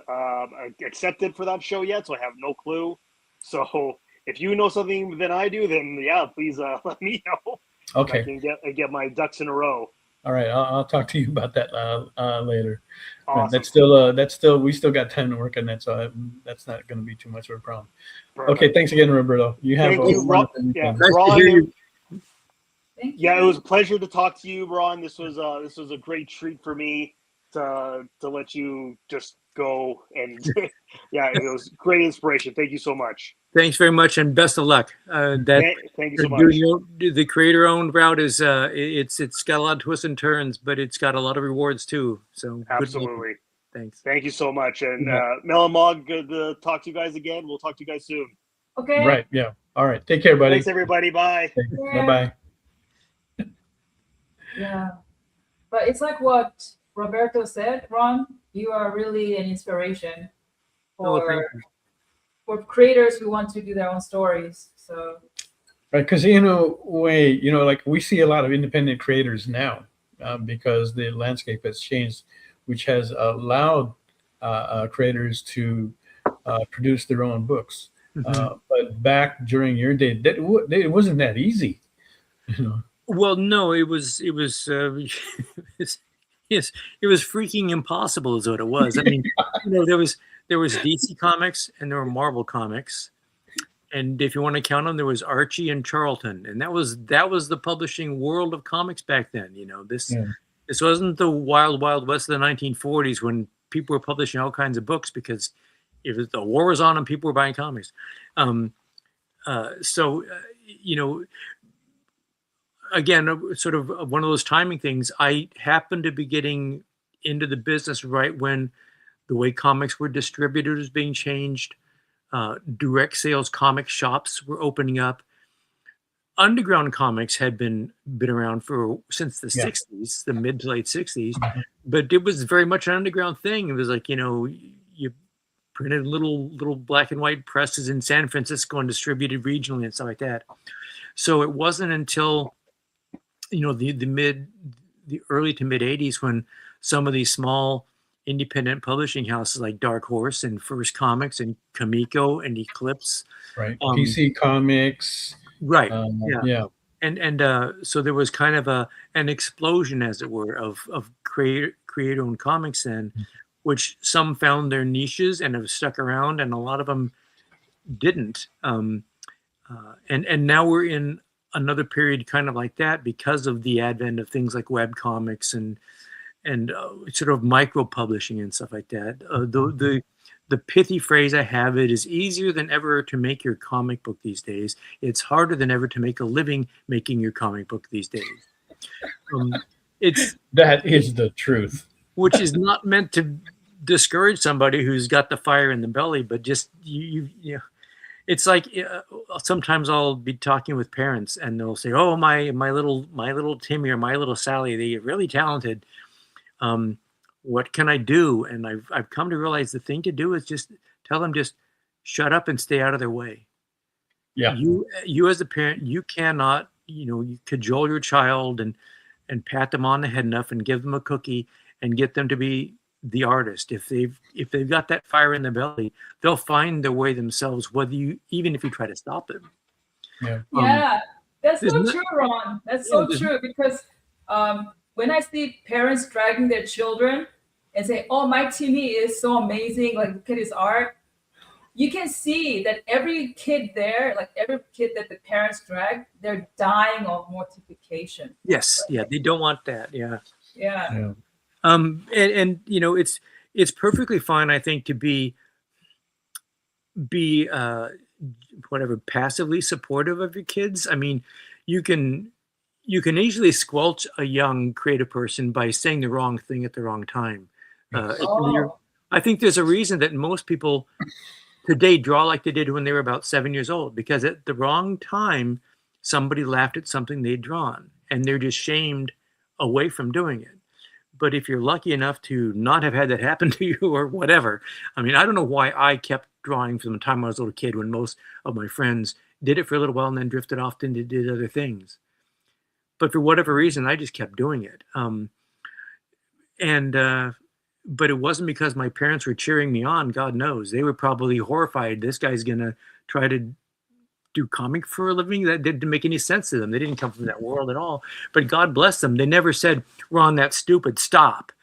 Speaker 3: accepted for that show yet, so I have no clue. So if you know something than I do, then yeah, please let me know.
Speaker 1: Okay.
Speaker 3: I can get my ducks in a row.
Speaker 1: All right, I'll talk to you about that later.
Speaker 3: Awesome.
Speaker 1: That's still we still got time to work on that, so that's not going to be too much of a problem.
Speaker 3: Perfect.
Speaker 1: Okay, thanks again, Roberto. You have
Speaker 3: Thank you, Ron. Yeah,
Speaker 2: Nice to
Speaker 3: Ron,
Speaker 2: hear you.
Speaker 3: yeah, it was a pleasure to talk to you, Ron. This was a great treat for me to let you just go, and yeah, it was great inspiration. Thank you so much.
Speaker 2: Thanks very much, and best of luck.
Speaker 3: Thank you so much.
Speaker 2: The creator-owned route is it's got a lot of twists and turns, but it's got a lot of rewards too. So
Speaker 3: Absolutely.
Speaker 2: Thanks.
Speaker 3: Thank you so much. And Mel and Mog, good to talk to you guys again. We'll talk to you guys soon.
Speaker 5: Okay.
Speaker 1: Right. Yeah. All right. Take care, buddy.
Speaker 3: Thanks, everybody. Bye.
Speaker 5: Yeah.
Speaker 1: Bye-bye.
Speaker 5: Yeah. But it's like what Roberto said, Ron, you are really an inspiration for creators who want to do their own stories. So
Speaker 1: Right, because like we see a lot of independent creators now because the landscape has changed, which has allowed creators to produce their own books. But back during your day, it wasn't that easy.
Speaker 2: Well, no, it was yes, it was freaking impossible, is what it was. I mean, there was DC Comics and there were Marvel Comics, and if you want to count them, there was Archie and Charlton, and that was the publishing world of comics back then. This wasn't the wild west of the 1940s when people were publishing all kinds of books because if the war was on and people were buying comics. Again, sort of one of those timing things. I happened to be getting into the business right when the way comics were distributed was being changed. Direct sales comic shops were opening up. Underground comics had been around since the 60s, the mid to late 60s, but it was very much an underground thing. It was like, you printed little black and white presses in San Francisco and distributed regionally and stuff like that. So it wasn't until the early to mid 80s when some of these small independent publishing houses like Dark Horse and First Comics and Kamiko and Eclipse,
Speaker 1: right? PC Comics,
Speaker 2: right?
Speaker 1: Yeah.
Speaker 2: And so there was kind of an explosion, as it were, of creator-owned comics then, which some found their niches and have stuck around, and a lot of them didn't. And now we're in another period kind of like that because of the advent of things like web comics and sort of micro publishing and stuff like that. The pithy phrase I have, it is easier than ever to make your comic book these days. It's harder than ever to make a living making your comic book these days.
Speaker 1: That is the truth.
Speaker 2: Which is not meant to discourage somebody who's got the fire in the belly, but just you it's like sometimes I'll be talking with parents and they'll say, "Oh, my little Timmy or my little Sally, they're really talented. What can I do?" And I've come to realize the thing to do is just tell them, just shut up and stay out of their way.
Speaker 1: Yeah.
Speaker 2: You as a parent, you cannot, you cajole your child and pat them on the head enough and give them a cookie and get them to be the artist. If they've got that fire in their belly, they'll find their way themselves, even if you try to stop them.
Speaker 1: Yeah.
Speaker 5: Yeah, that's so
Speaker 2: there's
Speaker 5: true, Ron. That's
Speaker 2: Yeah,
Speaker 5: so
Speaker 2: there's-
Speaker 5: true because when I see parents dragging their children and say, "Oh, my Timmy is so amazing! Like, look at his art," you can see that every kid there, like every kid that the parents drag, they're dying of mortification.
Speaker 2: Yes, yeah, they don't want that. Yeah.
Speaker 5: Yeah.
Speaker 1: Yeah.
Speaker 2: And you know, it's perfectly fine, I think, to be whatever, passively supportive of your kids. I mean, you can easily squelch a young creative person by saying the wrong thing at the wrong time. I think there's a reason that most people today draw like they did when they were about 7 years old, because at the wrong time, somebody laughed at something they'd drawn, and they're just shamed away from doing it. But if you're lucky enough to not have had that happen to you or whatever, I mean, I don't know why I kept drawing from the time I was a little kid when most of my friends did it for a little while and then drifted off and did other things. But for whatever reason, I just kept doing it. But it wasn't because my parents were cheering me on. God knows. They were probably horrified. This guy's going to try to do comic for a living. That didn't make any sense to them. They didn't come from that world at all. But God bless them. They never said, "Ron, that's stupid. Stop."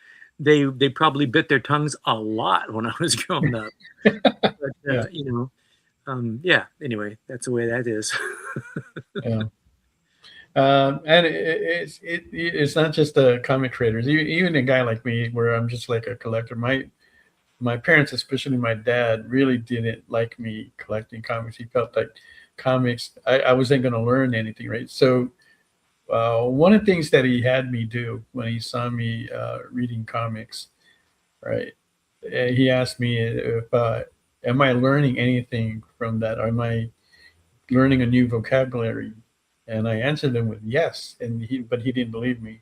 Speaker 2: They probably bit their tongues a lot when I was growing up. But,
Speaker 1: Yeah.
Speaker 2: you know, yeah. Anyway, that's the way that is.
Speaker 1: Yeah. And it's not just the comic creators. Even a guy like me, where I'm just like a collector. My parents, especially my dad, really didn't like me collecting comics. He felt like comics, I wasn't going to learn anything, right? So one of the things that he had me do when he saw me reading comics, right? He asked me if am I learning anything from that? Am I learning a new vocabulary? And I answered him with yes, but he didn't believe me.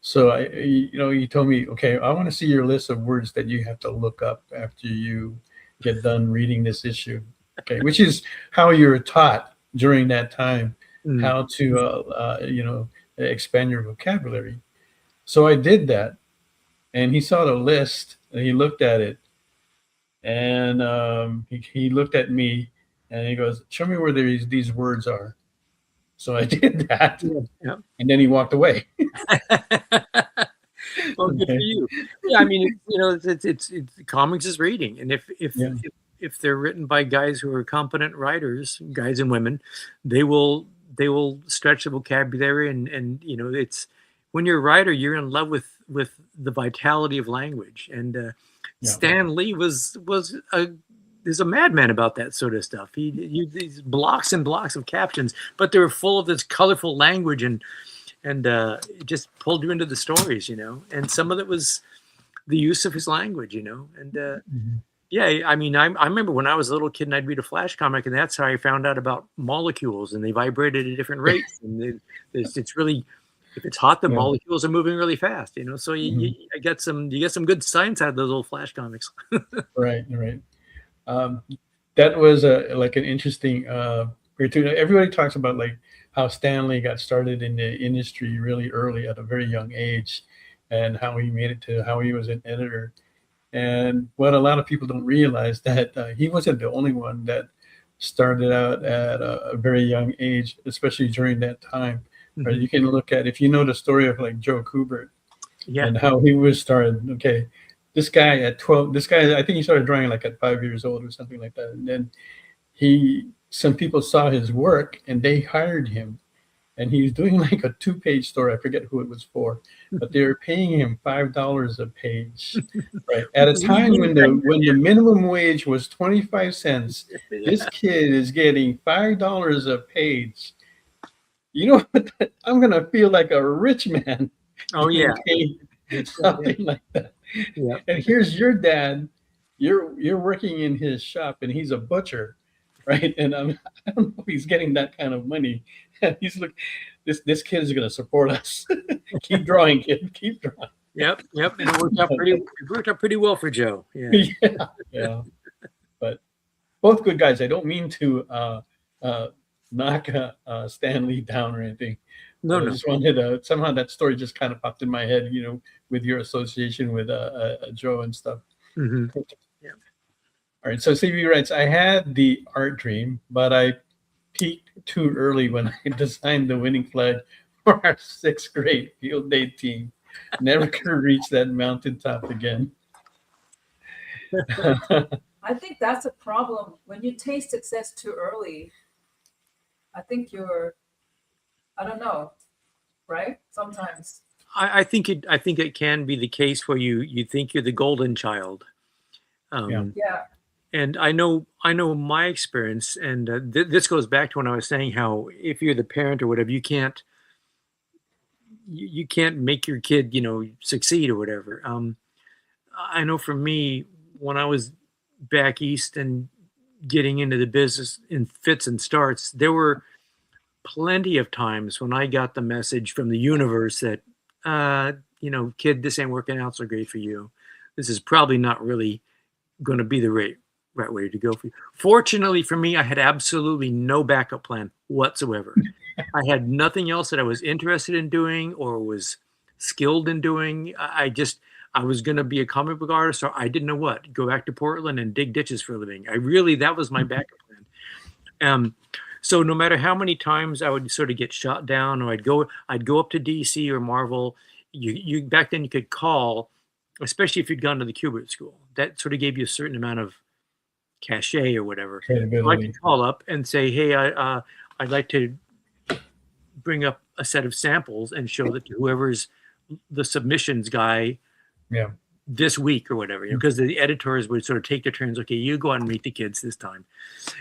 Speaker 1: So he told me, okay, I want to see your list of words that you have to look up after you get done reading this issue. Okay, which is how you were taught during that time, how to expand your vocabulary. So I did that, and he saw the list and he looked at it, and he looked at me and he goes, "Show me where these words are." So I did that,
Speaker 2: Yeah.
Speaker 1: and then he walked away.
Speaker 2: Well, good for you. Yeah, I mean, it's comics is reading, and if they're written by guys who are competent writers, guys and women, they will stretch the vocabulary, and it's when you're a writer, you're in love with the vitality of language, and Stan Lee was a madman about that sort of stuff. He used these blocks and blocks of captions, but they were full of this colorful language, and it just pulled you into the stories, and some of it was the use of his language, and yeah, I mean, I remember when I was a little kid and I'd read a Flash comic, and that's how I found out about molecules, and they vibrated at different rates, and it's really, if it's hot, the molecules are moving really fast, so you get some good science out of those old Flash comics.
Speaker 1: Right. That was like an interesting period too. Everybody talks about like how Stan Lee got started in the industry really early at a very young age, and how he made it to how he was an editor. And what a lot of people don't realize that he wasn't the only one that started out at a very young age, especially during that time. Right? You can look at, if you know the story of like Joe Kubert, and how he was started. Okay, this guy at 12, I think he started drawing like at 5 years old or something like that. And then some people saw his work and they hired him, and he was doing like a 2-page story. I forget who it was for, but they were paying him $5 a page, right? At a time when the minimum wage was 25 cents, this kid is getting $5 a page. You know what? I'm gonna feel like a rich man.
Speaker 2: Oh yeah,
Speaker 1: something like that. Yeah. And here's your dad. You're working in his shop, and he's a butcher, right? And I don't know if he's getting that kind of money. And he's like, this kid is gonna support us. Keep drawing, kid. Keep drawing.
Speaker 2: Yep. And it worked out pretty well for Joe.
Speaker 1: Yeah. But both good guys. I don't mean to knock Stan Lee down or anything,
Speaker 2: No,
Speaker 1: I
Speaker 2: no.
Speaker 1: just wanted to, somehow that story just kind of popped in my head, with your association with Joe and stuff.
Speaker 2: Hmm. Yeah.
Speaker 1: All right. So CV writes, I had the art dream, but I peaked too early when I designed the winning flag for our 6th grade field day team. Never could reach that mountaintop again.
Speaker 5: I think that's a problem when you taste success too early. I think I don't know, right? Sometimes.
Speaker 2: I think it can be the case where you think you're the golden child.
Speaker 5: Yeah.
Speaker 2: And I know my experience, and this goes back to when I was saying how if you're the parent or whatever, you can't make your kid, succeed or whatever. I know for me, when I was back east and getting into the business in fits and starts, there were plenty of times when I got the message from the universe that, kid, this ain't working out so great for you. This is probably not really going to be the right way to go for you. Fortunately for me, I had absolutely no backup plan whatsoever. I had nothing else that I was interested in doing or was skilled in doing. I was going to be a comic book artist, or I didn't know what. Go back to Portland and dig ditches for a living. That was my backup plan. So no matter how many times I would sort of get shot down, or I'd go up to DC or Marvel. You back then you could call, especially if you'd gone to the Kubert school. That sort of gave you a certain amount of cachet or whatever. So I could call up and say, hey, I'd like to bring up a set of samples and show that to whoever's the submissions guy this week or whatever, because the editors would sort of take their turns. Okay, you go out and meet the kids this time.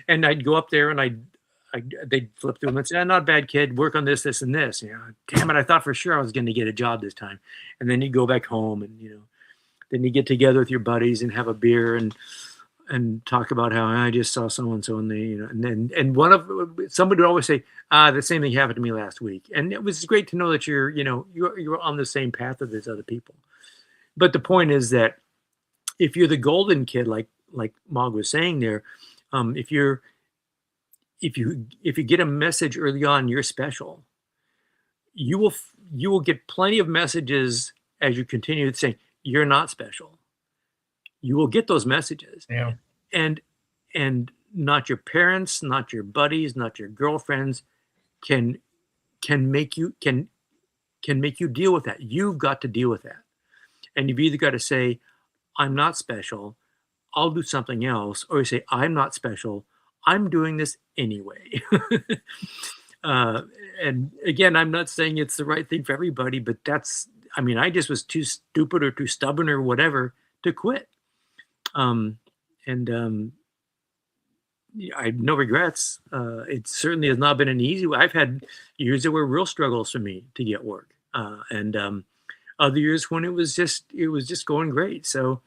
Speaker 2: And I'd go up there and they'd flip through them and say, not bad, kid, work on this, this, and this. Damn it, I thought for sure I was going to get a job this time. And then you go back home and, then you get together with your buddies and have a beer and talk about how I just saw so-and-so and they, and somebody would always say, the same thing happened to me last week. And it was great to know that you're on the same path as these other people. But the point is that if you're the golden kid, like Mog was saying there, if you get a message early on, you're special. You will get plenty of messages as you continue saying you're not special. You will get those messages, and not your parents, not your buddies, not your girlfriends can make you deal with that. You've got to deal with that, and you've either got to say, "I'm not special. I'll do something else," or you say, "I'm not special. I'm doing this anyway." And again, I'm not saying it's the right thing for everybody, but I just was too stupid or too stubborn or whatever to quit. I have no regrets. It certainly has not been an easy way. I've had years that were real struggles for me to get work, and other years when it was just going great. So,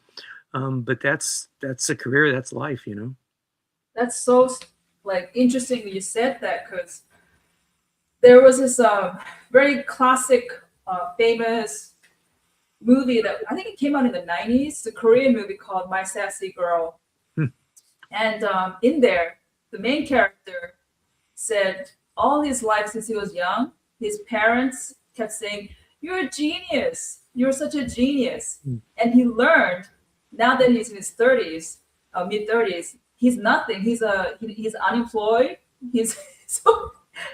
Speaker 2: but that's a career, that's life,
Speaker 5: That's so interesting that you said that, because there was this very classic, famous movie that I think it came out in the 90s, the Korean movie called My Sassy Girl. And in there, the main character said all his life since he was young, his parents kept saying, "You're a genius. You're such a genius." And he learned, now that he's in his 30s, mid-30s, he's nothing. He's unemployed. He's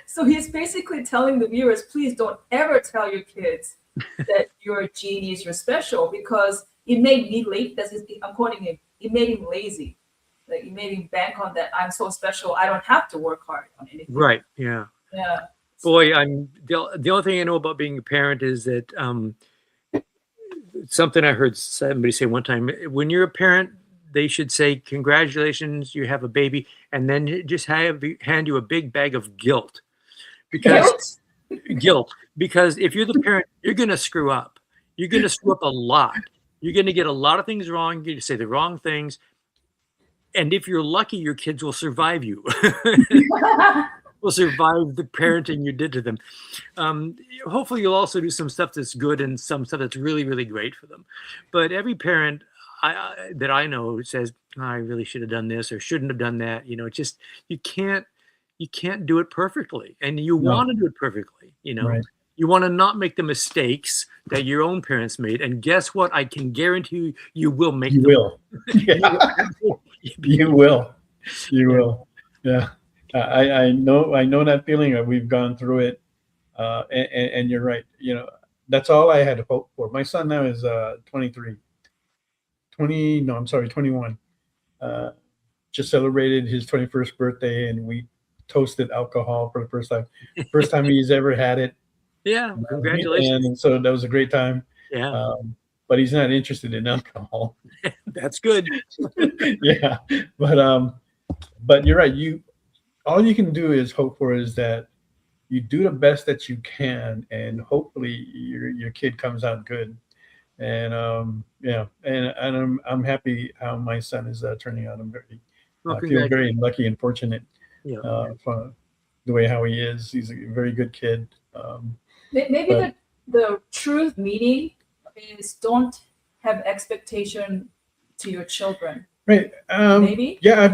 Speaker 5: so he's basically telling the viewers, please don't ever tell your kids that you're a genius, you're special, because it made me late. I'm quoting him. It made him lazy. Like, it made him bank on that. I'm so special. I don't have to work hard on anything.
Speaker 2: Right. Yeah.
Speaker 5: Yeah.
Speaker 2: Boy, the only thing I know about being a parent is that something I heard somebody say one time: when you're a parent, they should say, "Congratulations, you have a baby," and then just hand you a big bag of guilt, because because if you're the parent, you're going to screw up. You're going to screw up a lot. You're going to get a lot of things wrong. You're going to say the wrong things. And if you're lucky, your kids will survive you. Will survive the parenting you did to them. Hopefully you'll also do some stuff that's good and some stuff that's really, really great for them. But every parent that I know says, "I really should have done this or shouldn't have done that." You can't you can't do it perfectly, and you
Speaker 1: No.
Speaker 2: want to do it perfectly.
Speaker 1: Right.
Speaker 2: You want to not make the mistakes that your own parents made. And guess what? I can guarantee you will make
Speaker 1: You
Speaker 2: them.
Speaker 1: will. Yeah. You will. You will. Yeah. I know that feeling. We've gone through it. And you're right. That's all I had to hope for. My son now is 23. 21. Just celebrated his 21st birthday, and we toasted alcohol for the first time. First time he's ever had it.
Speaker 2: Yeah, congratulations.
Speaker 1: And so that was a great time.
Speaker 2: Yeah.
Speaker 1: But he's not interested in alcohol.
Speaker 2: That's good.
Speaker 1: Yeah. But you're right. All you can do is hope for is that you do the best that you can, and hopefully your kid comes out good. And and I'm happy how my son is turning out. I feel very lucky and fortunate for the way how he is. He's a very good kid.
Speaker 5: Maybe the truth meaning is don't have expectation to your children.
Speaker 1: Right.
Speaker 5: Maybe.
Speaker 1: Yeah, I've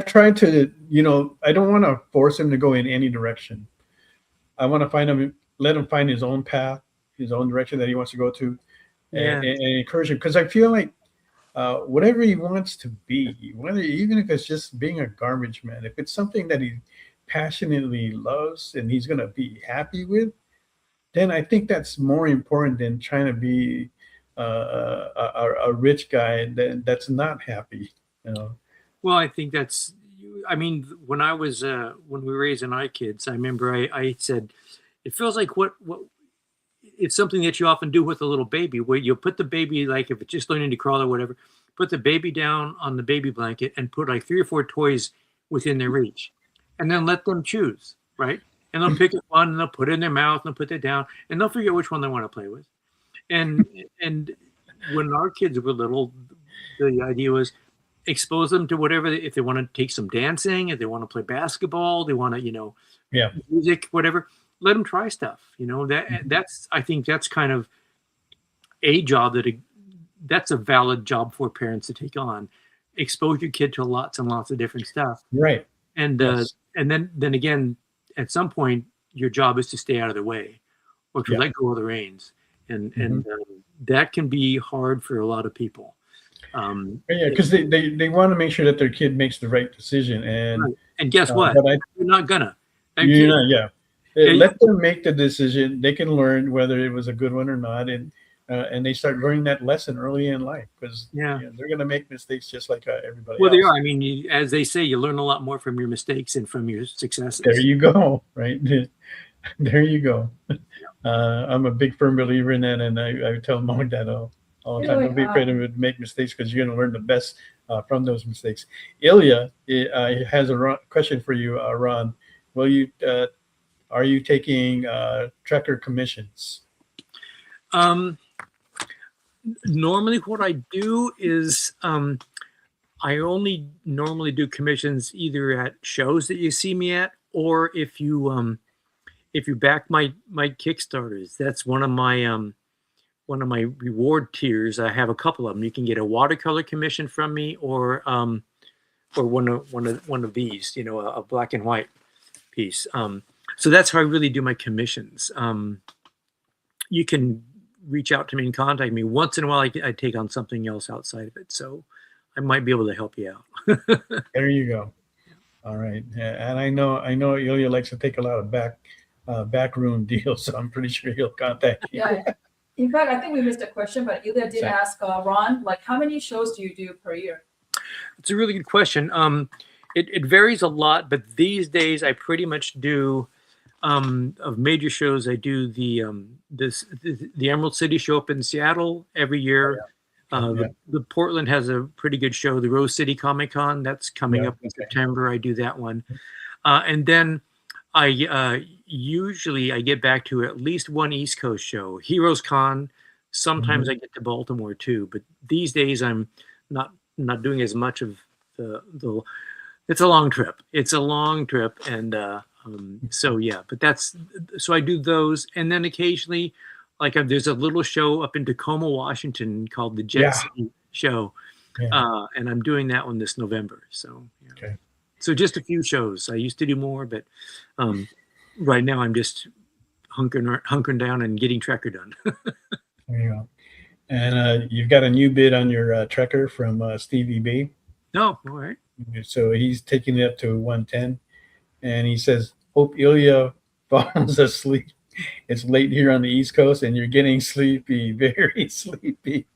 Speaker 1: tried to, I don't want to force him to go in any direction. I want to let him find his own path, his own direction that he wants to go to, and encourage him. Because I feel like whatever he wants to be, even if it's just being a garbage man, if it's something that he passionately loves and he's going to be happy with, then I think that's more important than trying to be a rich guy that's not happy.
Speaker 2: Well, I think when I was when we were raising our kids, I remember I said it feels like what it's something that you often do with a little baby, where you put the baby, like if it's just learning to crawl or whatever, put the baby down on the baby blanket and put like 3 or 4 toys within their reach, and then let them choose, right? And they'll pick one and they'll put it in their mouth and they'll put it down, and they'll figure out which one they want to play with. And when our kids were little, the idea was expose them to whatever. If they want to take some dancing, if they want to play basketball, they want to, music, whatever, let them try stuff. That's I think that's kind of a job that's a valid job for parents to take on. Expose your kid to lots and lots of different stuff.
Speaker 1: Right.
Speaker 2: And and then again, at some point, your job is to stay out of the way, or to let go of the reins, and that can be hard for a lot of people.
Speaker 1: Because they want to make sure that their kid makes the right decision,
Speaker 2: and guess what? You're not gonna.
Speaker 1: Let them make the decision. They can learn whether it was a good one or not, and they start learning that lesson early in life, because they're going to make mistakes just like everybody else.
Speaker 2: Well, they are. I mean, as they say, you learn a lot more from your mistakes and from your successes.
Speaker 1: There you go. Right. There you go. I'm a big firm believer in that, and I tell Mog that all the time. Don't be afraid to make mistakes, because you're going to learn the best from those mistakes. Ilya has a question for you, Ron. Are you taking trucker commissions?
Speaker 2: Normally what I do is I only normally do commissions either at shows that you see me at, or if you back my Kickstarters. That's one of my reward tiers. I have a couple of them. You can get a watercolor commission from me, or one of these, a black and white piece. So that's how I really do my commissions. You can reach out to me and contact me. Once in a while, I take on something else outside of it. So I might be able to help you out.
Speaker 1: There you go. All right. And I know Ilya likes to take a lot of backroom deals, so I'm pretty sure he'll contact you.
Speaker 5: Yeah. In fact, I think we missed a question, but Ilya did ask Ron, like, how many shows do you do per year?
Speaker 2: It's a really good question. It varies a lot, but these days I pretty much do of major shows. I do the Emerald City show up in Seattle every year. The Portland has a pretty good show, the Rose City Comic Con, that's coming up in September. I do that one, and then I usually get back to at least one East Coast show, Heroes Con. Sometimes I get to Baltimore too, but these days I'm not doing as much of the. It's a long trip. And so I do those, and then occasionally, like there's a little show up in Tacoma, Washington called the Jet City Show, and I'm doing that one this November. So
Speaker 1: okay,
Speaker 2: So just a few shows. I used to do more, but right now I'm just hunkering down and getting Trekker done.
Speaker 1: There you go. And you've got a new bid on your Trekker from Stevie B.
Speaker 2: No, all right.
Speaker 1: So he's taking it up to 110. And he says, hope Ilya falls asleep. It's late here on the East Coast and you're getting sleepy, very sleepy.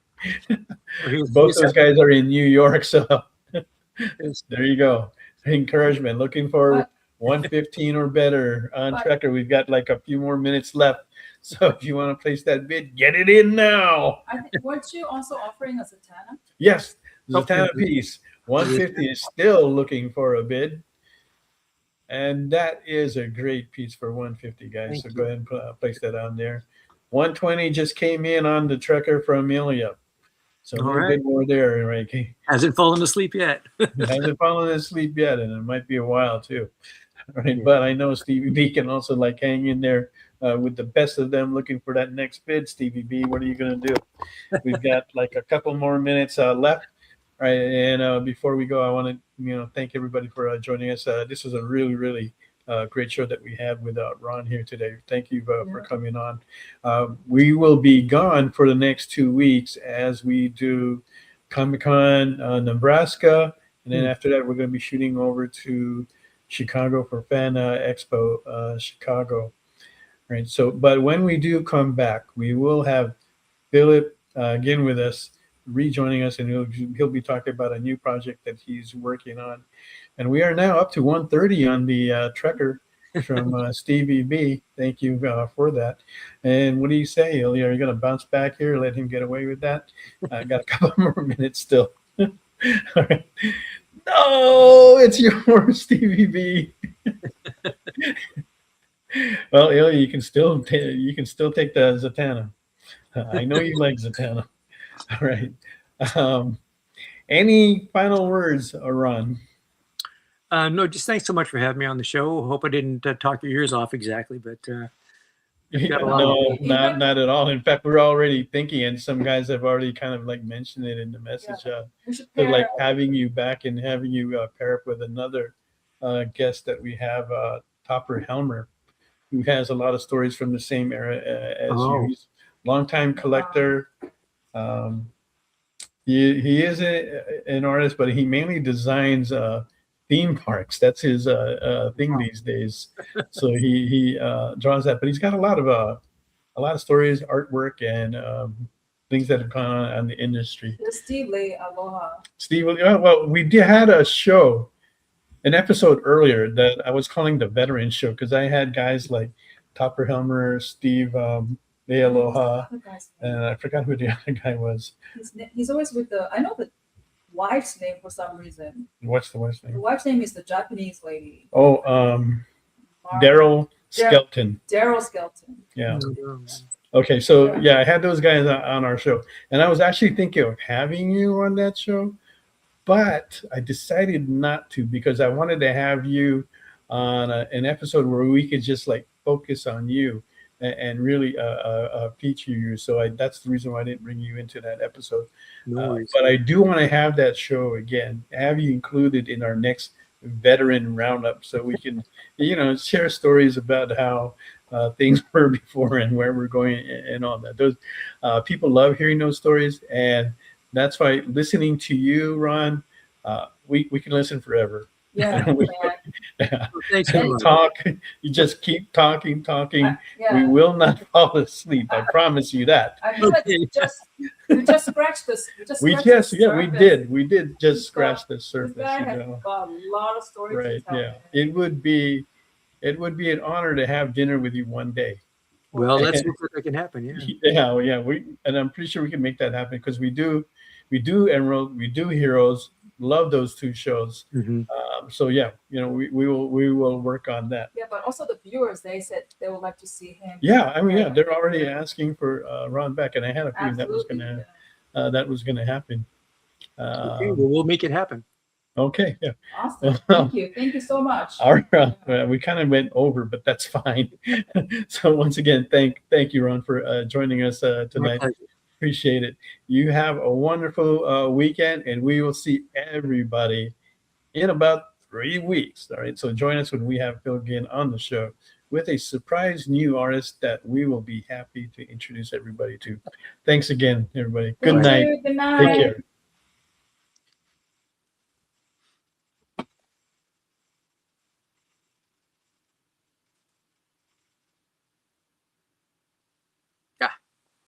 Speaker 1: Both those guys are in New York. So there you go. Encouragement. Looking for 115 or better on Trekker. We've got like a few more minutes left. So if you want to place that bid, get it in now.
Speaker 5: Weren't you also offering a Zatanna?
Speaker 1: Yes, Zatanna piece. 150 is still looking for a bid. And that is a great piece for 150, guys. So go ahead and place that on there. 120 just came in on the Trekker from Ilya. So a little bit more there, right?
Speaker 2: Hasn't fallen asleep yet.
Speaker 1: Hasn't fallen asleep yet, and it might be a while too. Right? But I know Stevie B can also like hang in there with the best of them looking for that next bid. Stevie B, what are you going to do? We've got like a couple more minutes left. Right, and before we go, I want to thank everybody for joining us. This is a really, really great show that we had with Ron here today. Thank you for coming on. We will be gone for the next 2 weeks as we do Comic-Con Nebraska, and then after that, we're going to be shooting over to Chicago for Fan Expo Chicago. Right. So, but when we do come back, we will have Philip again with us, rejoining us, and he'll be talking about a new project that he's working on. And we are now up to 130 on the Trekker from Stevie B. Thank you for that. And what do you say, Ilya? Are you going to bounce back here, let him get away with that? I got a couple more minutes still. All right. No, it's your Stevie B. Well, Ilya, you can still take the Zatanna. I know you like Zatanna. All right. Any final words, Ron?
Speaker 2: No, just thanks so much for having me on the show. Hope I didn't talk your ears off exactly, but
Speaker 1: No, not at all. In fact, we're already thinking, and some guys have already kind of like mentioned it in the message, like having you back and having you pair up with another guest that we have, Topper Helmer, who has a lot of stories from the same era as you. He's a longtime collector. He is an artist, but he mainly designs theme parks. That's his thing these days. So he draws that, but he's got a lot of stories, artwork, and things that have gone on in the industry.
Speaker 5: Steve Lee, aloha.
Speaker 1: Steve, well, we had a show, an episode earlier that I was calling the Veteran Show because I had guys like Topper Helmer, Steve. Aloha, and I forgot who the other guy was.
Speaker 5: He's always with I know the wife's name for some reason.
Speaker 1: What's the wife's name?
Speaker 5: The wife's name is the Japanese lady.
Speaker 1: Oh, Daryl Skelton.
Speaker 5: Daryl Skelton.
Speaker 1: Yeah. Okay, so I had those guys on our show, and I was actually thinking of having you on that show, but I decided not to because I wanted to have you on an episode where we could just like focus on you and really feature you. So that's the reason why I didn't bring you into that episode. But I do want to have that show again, have you included in our next veteran roundup so we can, share stories about how things were before and where we're going and all that. Those people love hearing those stories. And that's why listening to you, Ron, we can listen forever.
Speaker 5: Yeah.
Speaker 2: Thanks.
Speaker 1: Talk. You just keep talking. We will not fall asleep. I promise you that.
Speaker 5: I feel like we just scratched this.
Speaker 1: We did just scratch the surface.
Speaker 5: This guy has got a lot of stories.
Speaker 1: Right. Yeah. It would be an honor to have dinner with you one day.
Speaker 2: Well, let's hope that can happen.
Speaker 1: Yeah. Yeah. And I'm pretty sure we can make that happen because we do Emerald, we do Heroes. Love those two shows.
Speaker 2: Mm-hmm.
Speaker 1: So we will work on that.
Speaker 5: Yeah, but also the viewers, they said they would like to see him.
Speaker 1: Yeah, they're already asking for Ron back, and I had a feeling that was gonna happen.
Speaker 2: Okay, well, we'll make it happen.
Speaker 5: Okay, yeah. Awesome. Thank you so much.
Speaker 1: All right, we kind of went over, but that's fine. So once again, thank you, Ron, for joining us tonight. Appreciate it. You have a wonderful weekend, and we will see everybody in about 3 weeks. All right. So join us when we have Phil again on the show with a surprise new artist that we will be happy to introduce everybody to. Thanks again, everybody. Good night.
Speaker 5: Good night.
Speaker 1: Take care.